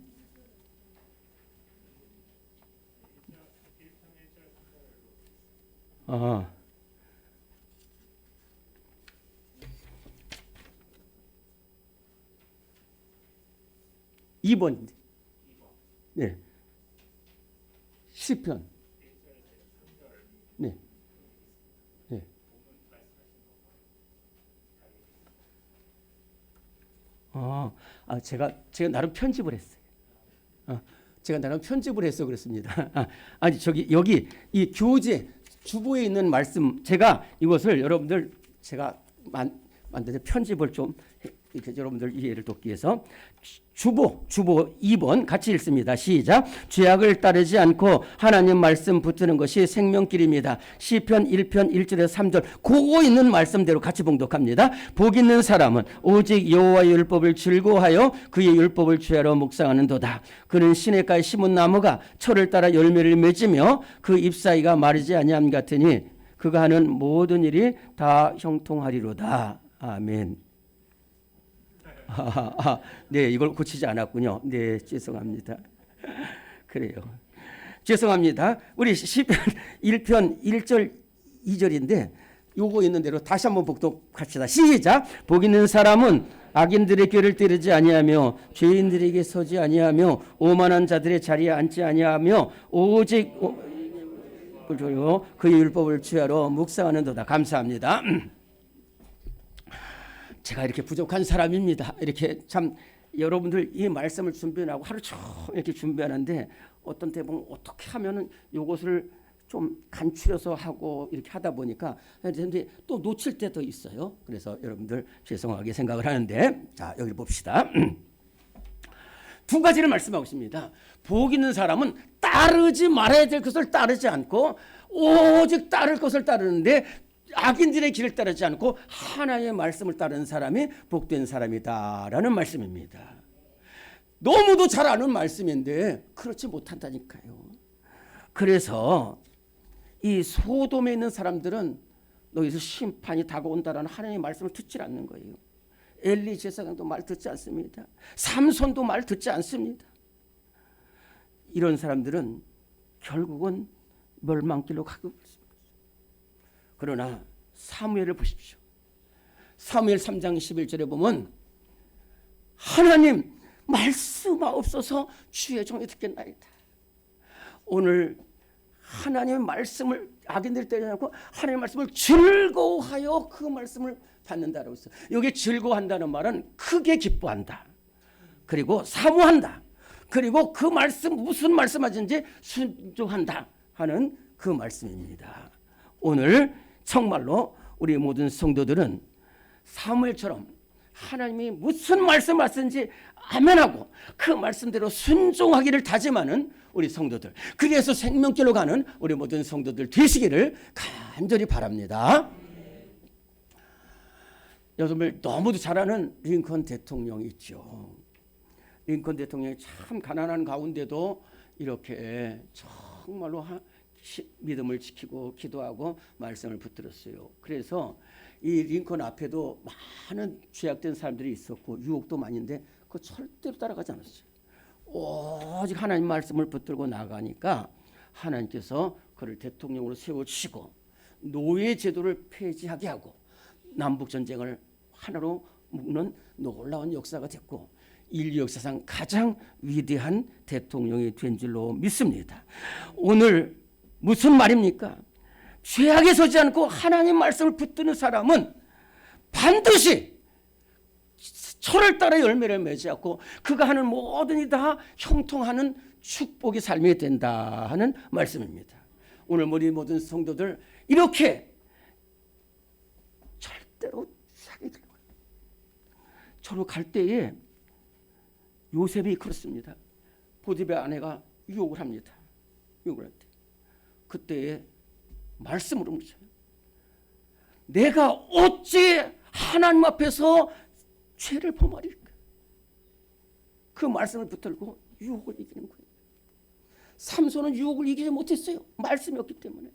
아. (2번) 네. 시편. 네. 네. 제가 나름 편집을 했어요. 제가 나름 편집을 해서 그렇습니다. 아니 여기 이 교재 주보에 있는 말씀 제가 이것을 여러분들 제가 만드는 편집을 좀 이렇게 여러분들 이해를 돕기 위해서 주보 2번 같이 읽습니다. 시작. 죄악을 따르지 않고 하나님 말씀 붙드는 것이 생명길입니다. 시편 1편 1절에서 3절 그거 있는 말씀대로 같이 봉독합니다. 복 있는 사람은 오직 여호와의 율법을 즐거워하여 그의 율법을 주야로 묵상하는도다. 그는 시냇가에 심은 나무가 철을 따라 열매를 맺으며 그 잎사귀가 마르지 아니함 같으니 그가 하는 모든 일이 다 형통하리로다. 아멘. 네, 이걸 고치지 않았군요. 네, 죄송합니다. 그래요. 죄송합니다. 우리 시편 1편 1절 2절인데 요거 있는 대로 다시 한번 복독합시다. 시작. 복 있는 사람은 악인들의 꾀를 따르지 아니하며 죄인들에게 서지 아니하며 오만한 자들의 자리에 앉지 아니하며 오직 그의 율법을 주야로 묵상하는도다. 감사합니다. 제가 이렇게 부족한 사람입니다. 이렇게 참 여러분들 이 말씀을 준비하고 하루 종일 이렇게 준비하는데 어떤 때 보면 어떻게 하면은 이것을 좀 간추려서 하고 이렇게 하다 보니까 근데 또 놓칠 때도 있어요. 그래서 여러분들 죄송하게 생각을 하는데 자 여기 봅시다. 두 가지를 말씀하고 있습니다. 복 있는 사람은 따르지 말아야 될 것을 따르지 않고 오직 따를 것을 따르는데 악인들의 길을 따르지 않고 하나님의 말씀을 따르는 사람이 복된 사람이다라는 말씀입니다. 너무도 잘 아는 말씀인데 그렇지 못한다니까요. 그래서 이 소돔에 있는 사람들은 너희에서 심판이 다가온다라는 하나님의 말씀을 듣지 않는 거예요. 엘리 제사장도 말 듣지 않습니다. 삼손도 말 듣지 않습니다. 이런 사람들은 결국은 멸망길로 가고 있습니다. 그러나 사무엘을 보십시오. 사무엘 3장 11절에 보면 하나님 말씀하옵소서 주의 종이 듣겠나이다. 오늘 하나님의 말씀을 악인들이 때려놓고 하나님의 말씀을 즐거워하여 그 말씀을 받는다라고 했어요. 여기 즐거워한다는 말은 크게 기뻐한다. 그리고 사모한다. 그리고 그 말씀 무슨 말씀하든지 순종한다 하는 그 말씀입니다. 오늘 정말로 우리 모든 성도들은 사무엘처럼 하나님이 무슨 말씀 하시는지 아멘하고 그 말씀대로 순종하기를 다짐하는 우리 성도들, 그래서 생명길로 가는 우리 모든 성도들 되시기를 간절히 바랍니다. 여러분들 너무도 잘 아는 링컨 대통령이 있죠. 링컨 대통령이 참 가난한 가운데도 이렇게 정말로 믿음을 지키고 기도하고 말씀을 붙들었어요. 그래서 이 링컨 앞에도 많은 죄악된 사람들이 있었고 유혹도 많은데 그거 절대로 따라가지 않았어요. 오직 하나님 말씀을 붙들고 나가니까 하나님께서 그를 대통령으로 세워주시고 노예 제도를 폐지하게 하고 남북전쟁을 하나로 묶는 놀라운 역사가 됐고 인류 역사상 가장 위대한 대통령이 된 줄로 믿습니다. 오늘 무슨 말입니까? 죄악에 서지 않고 하나님 말씀을 붙드는 사람은 반드시 철을 따라 열매를 맺지 않고 그가 하는 모든 일이 다 형통하는 축복의 삶이 된다 하는 말씀입니다. 오늘 우리 모든 성도들 이렇게 절대로 사기를 저로 갈 때에 요셉이 그렇습니다. 보디베 아내가 유혹을 합니다. 유혹을 할 때. 그때에 말씀으로 묻혀요. 내가 어찌 하나님 앞에서 죄를 범하리까? 그 말씀을 붙들고 유혹을 이기는 거예요. 삼손은 유혹을 이기지 못했어요. 말씀이 없기 때문에.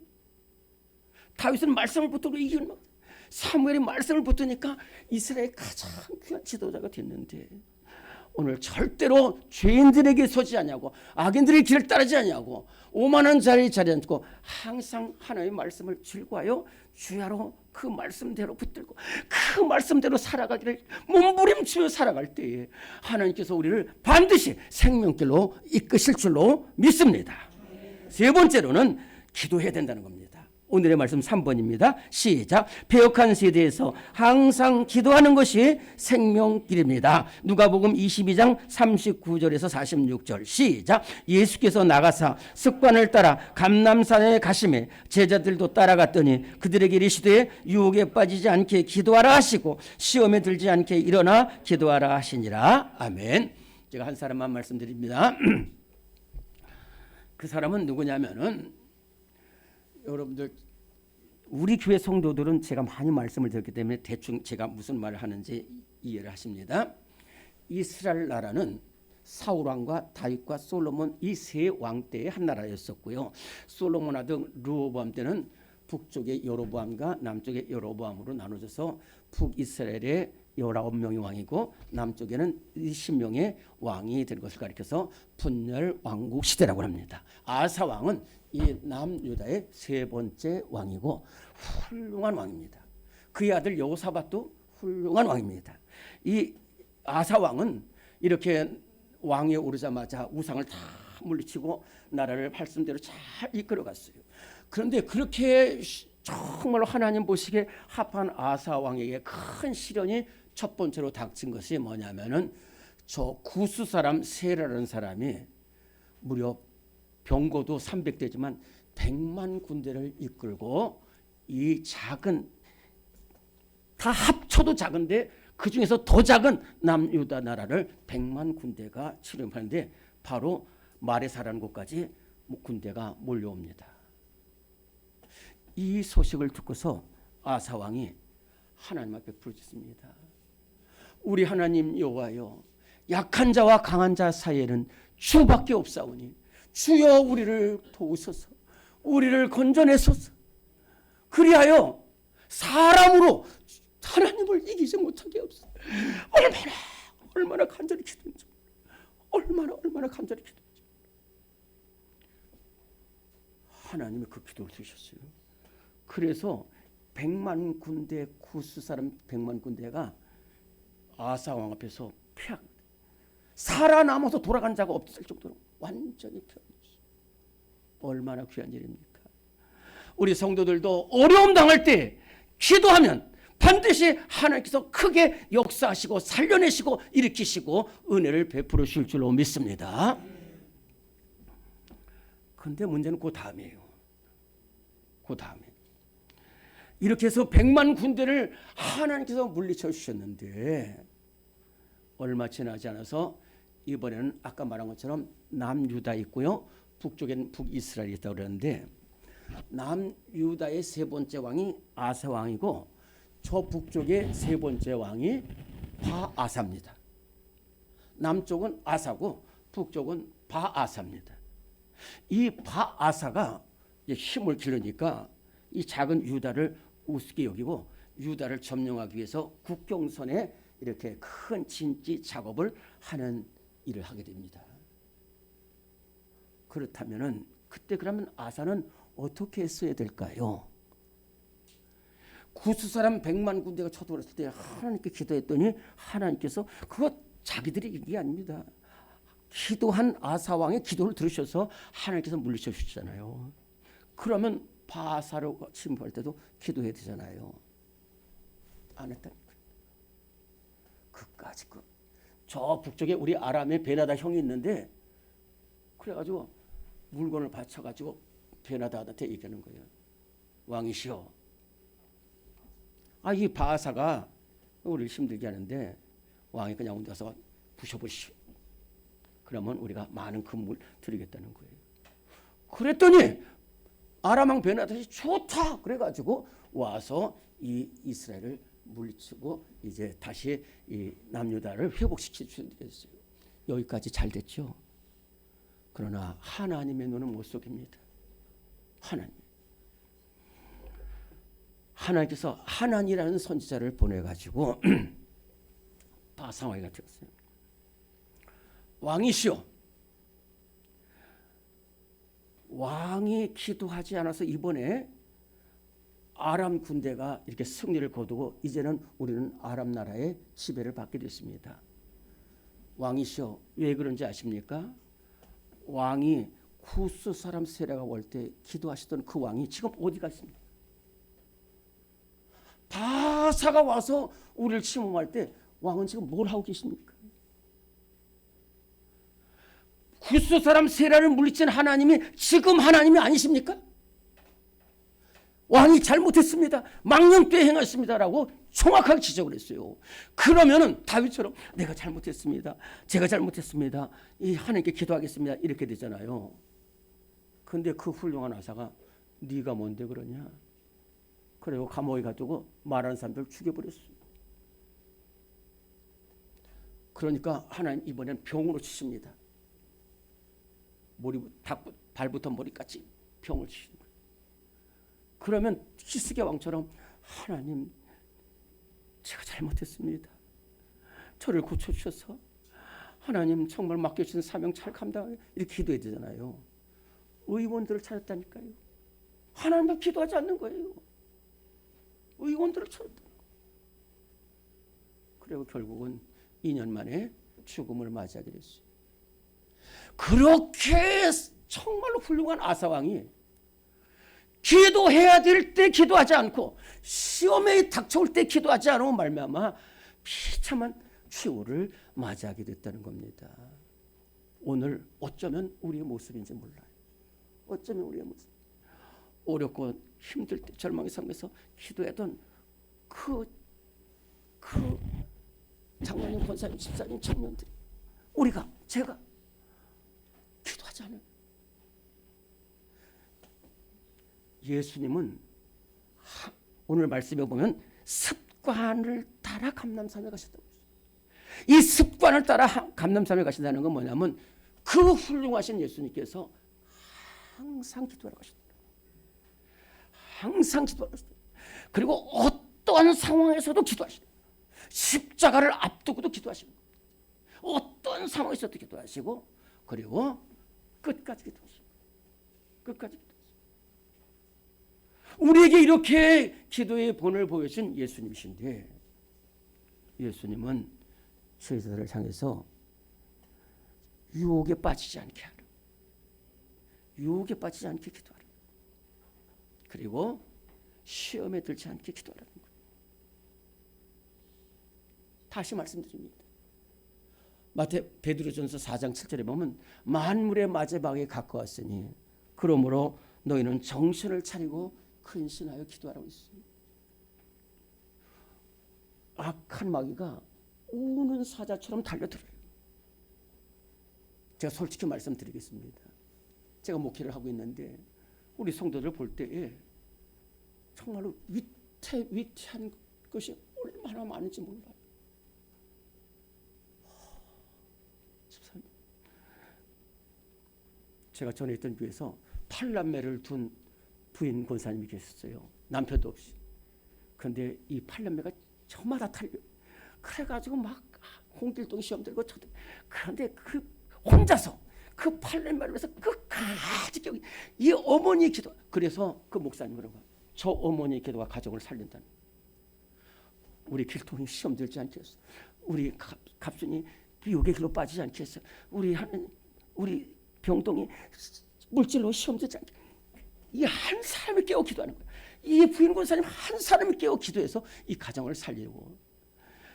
다윗은 말씀을 붙들고 이기는 거예요. 사무엘이 말씀을 붙으니까 이스라엘의 가장 귀한 지도자가 됐는데 오늘 절대로 죄인들에게 서지 않냐고 악인들의 길을 따르지 않냐고 오만한 자리에 자리 앉고 항상 하나님의 말씀을 즐거워하여 주야로 그 말씀대로 붙들고 그 말씀대로 살아가기를 몸부림치며 살아갈 때에 하나님께서 우리를 반드시 생명길로 이끄실 줄로 믿습니다. 세 번째로는 기도해야 된다는 겁니다. 오늘의 말씀 3번입니다. 시작. 배역한 세대에서 항상 기도하는 것이 생명길입니다. 누가복음 22장 39절에서 46절 시작. 예수께서 나가사 습관을 따라 감람산에 가시매 제자들도 따라갔더니 그들에게 이르시되 유혹에 빠지지 않게 기도하라 하시고 시험에 들지 않게 일어나 기도하라 하시니라. 아멘. 제가 한 사람만 말씀드립니다. 그 사람은 누구냐면은 여러분들 우리 교회 성도들은 제가 많이 말씀을 드렸기 때문에 대충 제가 무슨 말을 하는지 이해를 하십니다. 이스라엘 나라는 사울 왕과 다윗과 솔로몬 이 세 왕 때의 한 나라였었고요. 솔로몬 아들 르호보암 때는 북쪽의 여로보암과 남쪽의 여로보암으로 나눠져서 북이스라엘의 19명의 왕이고 남쪽에는 20명의 왕이 될 것을 가리켜서 분열 왕국 시대라고 합니다. 아사 왕은 이 남유다의 세 번째 왕이고 훌륭한 왕입니다. 그의 아들 여호사밧도 훌륭한 왕입니다. 이 아사 왕은 이렇게 왕에 오르자마자 우상을 다 물리치고 나라를 말씀대로 잘 이끌어갔어요. 그런데 그렇게 정말로 하나님 보시기에 합한 아사 왕에게 큰 시련이 첫 번째로 닥친 것이 뭐냐면은 저 구스 사람 세라라는 사람이 무려 병거도 300대지만 100만 군대를 이끌고 이 작은, 다 합쳐도 작은데 그 중에서 더 작은 남유다 나라를 100만 군대가 치름하는데 바로 마레사라는 곳까지 군대가 몰려옵니다. 이 소식을 듣고서 아사 왕이 하나님 앞에 부르짖습니다. 우리 하나님 여호와여, 약한 자와 강한 자 사이에는 주밖에 없사오니 주여 우리를 도우소서, 우리를 건져내소서. 그리하여 사람으로 하나님을 이기지 못하게 없어. 얼마나 간절히 기도했는지, 얼마나 간절히 기도했는지. 하나님이 그 기도를 들으셨어요. 그래서 100만 군대, 구스 사람 100만 군대가 아사 왕 앞에서 피합니다. 살아남아서 돌아간 자가 없을 정도로 완전히 피합니다. 얼마나 귀한 일입니까? 우리 성도들도 어려움 당할 때 기도하면 반드시 하나님께서 크게 역사하시고 살려내시고 일으키시고 은혜를 베풀어 주실 줄로 믿습니다. 그런데 문제는 그 다음이에요. 그 다음에 이렇게 해서 100만 군대를 하나님께서 물리쳐 주셨는데 얼마 지나지 않아서 이번에는 아까 말한 것처럼 남유다 있고요, 북쪽에는 북이스라엘이 있다고 그러는데 남유다의 세 번째 왕이 아사 왕이고 저 북쪽의 세 번째 왕이 바아사입니다. 남쪽은 아사고 북쪽은 바아사입니다. 이 바아사가 힘을 기르니까 이 작은 유다를 우습게 여기고 유다를 점령하기 위해서 국경선에 이렇게 큰 진지 작업을 하는 일을 하게 됩니다. 그렇다면은 그때 그러면 아사는 어떻게 했어야 될까요? 구스 사람 100만 군대가 쳐들어왔을 때 하나님께 기도했더니 하나님께서 그거 자기들이 이긴 게 아닙니다. 기도한 아사 왕의 기도를 들으셔서 하나님께서 물리쳐 주시잖아요. 그러면 바사로 침범할 때도 기도해야 되잖아요. 안 했다니까요. 그까짓 거. 저 북쪽에 우리 아람의 베나다 형이 있는데 그래가지고 물건을 바쳐가지고 베나다한테 얘기하는 거예요. 왕이시여, 이 바사가 우리를 힘들게 하는데 왕이 그냥 온 데 가서 부셔보시오. 그러면 우리가 많은 금을 드리겠다는 거예요. 그랬더니 아람왕 베나다시 좋다 그래가지고 와서 이 이스라엘을 물리치고 이제 다시 이 남유다를 회복시키게 됐어요. 여기까지 잘 됐죠. 그러나 하나님의 눈은 못 속입니다. 하나님께서 하나니라는 선지자를 보내가지고 바상왕이가 되었어요. 왕이시여, 왕이 기도하지 않아서 이번에 아람 군대가 이렇게 승리를 거두고 이제는 우리는 아람 나라의 지배를 받게 됐습니다. 왕이시여, 왜 그런지 아십니까? 왕이 구스 사람 세라가 올 때 기도하시던 그 왕이 지금 어디 갔습니까? 바사가 와서 우리를 침범할 때 왕은 지금 뭘 하고 계십니까? 구스 사람 세라를 물리친 하나님이 지금 하나님이 아니십니까? 왕이 잘못했습니다, 망령되이 행했습니다라고 정확하게 지적을 했어요. 그러면은 다윗처럼 내가 잘못했습니다, 제가 잘못했습니다, 이 하나님께 기도하겠습니다 이렇게 되잖아요. 근데 그 훌륭한 아사가 네가 뭔데 그러냐, 그리고 감옥에 가두고 말하는 사람들 죽여버렸어요. 그러니까 하나님 이번엔 병으로 치십니다. 발부터 머리까지 병을 치시는 거예요. 그러면 히스기야 왕처럼 하나님, 제가 잘못했습니다, 저를 고쳐주셔서 하나님 정말 맡겨주신 사명 잘 감당하게 이렇게 기도해야 되잖아요. 의원들을 찾았다니까요. 하나님만 기도하지 않는 거예요. 의원들을 찾았다. 그리고 결국은 2년 만에 죽음을 맞이하게 됐어요. 그렇게 정말로 훌륭한 아사왕이 기도해야 될 때 기도하지 않고 시험에 닥쳐올 때 기도하지 않으면 말미암아 비참한 최후를 맞이하게 됐다는 겁니다. 오늘 어쩌면 우리의 모습인지 몰라요. 어쩌면 우리의 모습. 어렵고 힘들 때 절망의 상황에서 기도했던 그 장로님, 권사님, 집사님, 청년들이 제가 기도하지 않아요. 예수님은 오늘 말씀에 보면 습관을 따라 감람산에 가셨다고 했어요. 이 습관을 따라 감람산에 가신다는 건 뭐냐면 그 훌륭하신 예수님께서 항상 기도하러 가셨다. 항상 기도하러 가셨다. 그리고 어떠한 상황에서도 기도하시다. 십자가를 앞두고도 기도하시고 어떤 상황에서도 기도하시고 그리고 끝까지 기도하시고 끝까지 기도하시고 우리에게 이렇게 기도의 본을 보여준 예수님이신데 예수님은 제자들을 향해서 유혹에 빠지지 않게 하라. 유혹에 빠지지 않게 기도하라. 그리고 시험에 들지 않게 기도하라는 거예요. 다시 말씀드립니다. 베드로전서 4장 7절에 보면 만물의 마지막에 가까웠으니 그러므로 너희는 정신을 차리고 근신하여 기도하라고 있습니다. 악한 마귀가 우는 사자처럼 달려들어요. 제가 솔직히 말씀드리겠습니다. 제가 목회를 하고 있는데 우리 성도들 볼 때에 정말로 위태한 것이 얼마나 많은지 몰라요. 제가 전에 있던 교회에서 8남매를 둔 부인 권사님이 계셨어요. 남편도 없이. 그런데 이 8남매가 저마다 탈려. 그래가지고 막 홍길동 시험 들고 그런데 그 혼자서 그 8남매를 위해서 끝까지 이 어머니의 기도. 그래서 그 목사님이라고 저 어머니의 기도가 가족을 살린다는. 우리 길동이 시험 들지 않게 했어. 우리 갑순이 유혹의 길로 빠지지 않게 했어. 우리 병동이 물질로 시험 들지 않게. 이 한 사람이 깨어 기도하는 거예요. 이 부인 권사님 한 사람이 깨어 기도해서 이 가정을 살리고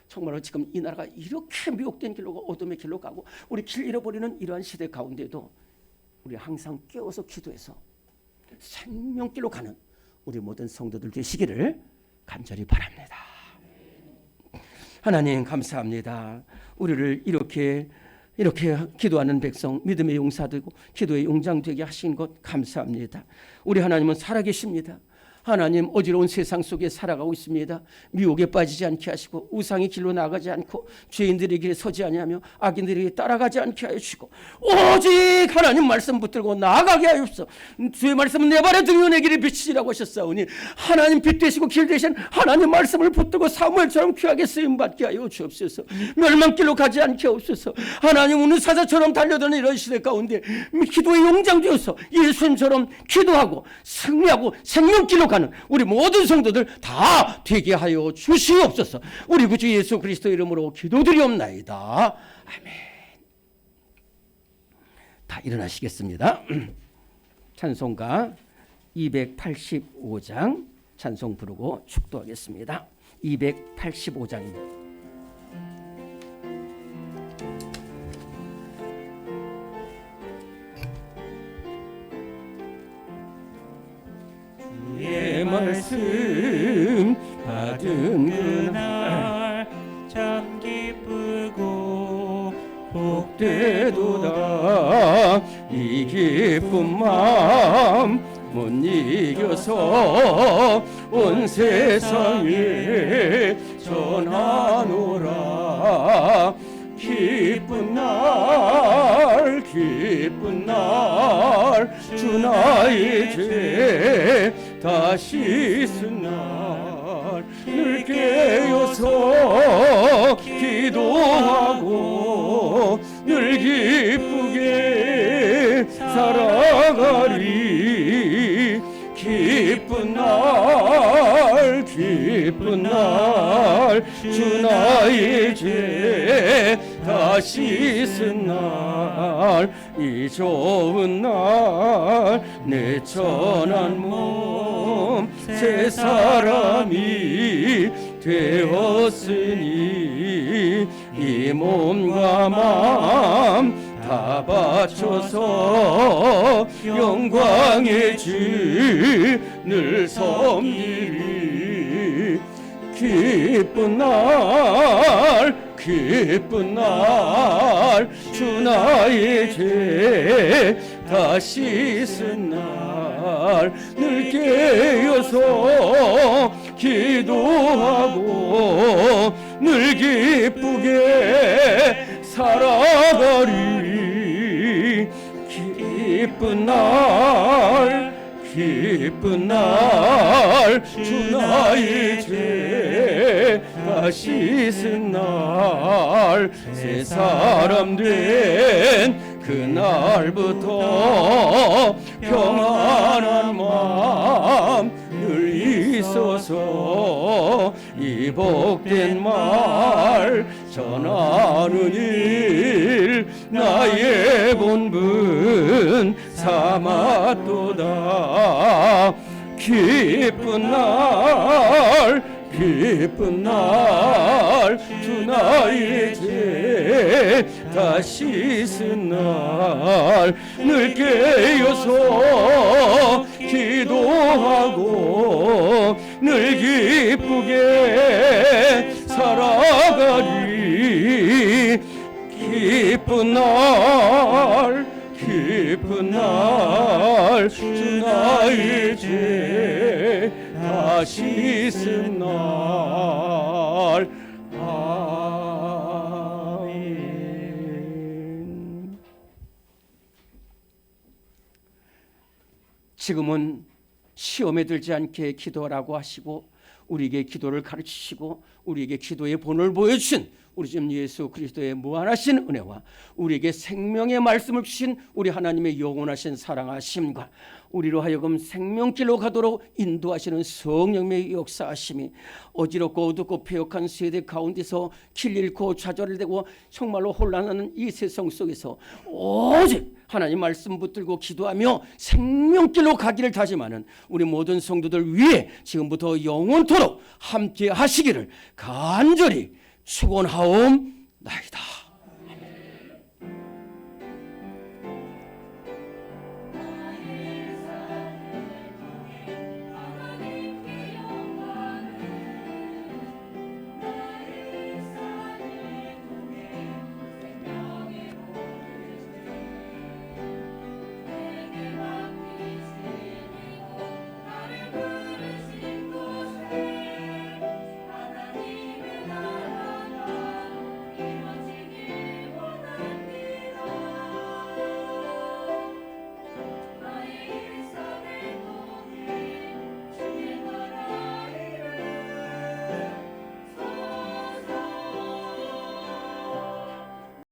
정말로 지금 이 나라가 이렇게 미혹된 길로 어둠의 길로 가고 우리 길 잃어버리는 이러한 시대 가운데도 우리 항상 깨어서 기도해서 생명길로 가는 우리 모든 성도들 되시기를 간절히 바랍니다. 하나님 감사합니다. 우리를 이렇게 기도하는 백성 믿음의 용사 되고 기도의 용장 되게 하신 것 감사합니다. 우리 하나님은 살아계십니다. 하나님 어지러운 세상 속에 살아가고 있습니다. 미혹에 빠지지 않게 하시고 우상의 길로 나가지 않고 죄인들의 길에 서지 아니하며 악인들에게 따라가지 않게 하여 주시고 오직 하나님 말씀 붙들고 나아가게 하옵소서. 주의 말씀은 내 발에 등이요 내 길에 비치시라고 하셨사오니 하나님 빛 되시고 길 되신 하나님 말씀을 붙들고 사무엘처럼 귀하게 쓰임받게 하여 주옵소서. 멸망길로 가지 않게 하옵소서. 하나님 우는 사자처럼 달려드는 이런 시대 가운데 기도의 용장 되어서 예수님처럼 기도하고 승리하고 생명길로 가는 우리 모든 성도들 다 되게 하여 주시옵소서. 우리 구주 예수 그리스도 이름으로 기도드리옵나이다. 아멘. 다 일어나시겠습니다. 찬송가 285장 찬송 부르고 축도하겠습니다. 285장입니다. 주의 말씀 받은 그날 참 기쁘고 복되도다. 이 기쁜 마음 못 이겨서 온 세상에 전하노라. 기쁜 날 주 나의 죄 다 씻은 날 늘 깨어서 기도하고 늘 기쁘게 살아가리. 기쁜 날 주 나의 죄 다 씻은 날 이 좋은 날 내 천한 몸 새 사람이 되었으니 이 몸과 마음 다 바쳐서 영광의 주를 섬기리. 기쁜 날 주 나의 죄 다 씻은 날 늘 깨어서 기도하고 늘 기쁘게 살아가리. 기쁜 날 주 나의 죄 다 씻은 날 새 사람 된 그날부터 평안한 마음 늘 있어서 이 복된 말 전하는 일 나의 본분 삼았도다. 기쁜 날 주 나의 죄 다 씻은 날 늘 깨어서 기도하고 늘 기쁘게 살아가리. 기쁜 날 주 나의 죄 다 씻은 날. 아멘. 지금은 시험에 들지 않게 기도하라고 하시고 우리에게 기도를 가르치시고 우리에게 기도의 본을 보여주신 우리 주 예수 그리스도의 무한하신 은혜와 우리에게 생명의 말씀을 주신 우리 하나님의 영원하신 사랑하심과 우리로 하여금 생명길로 가도록 인도하시는 성령의 역사하심이 어지럽고 어둡고 패역한 세대 가운데서 길 잃고 좌절되고 정말로 혼란하는 이 세상 속에서 오직 하나님 말씀 붙들고 기도하며 생명길로 가기를 다짐하는 우리 모든 성도들 위해 지금부터 영원토록 함께 하시기를 간절히 축원하옵나이다.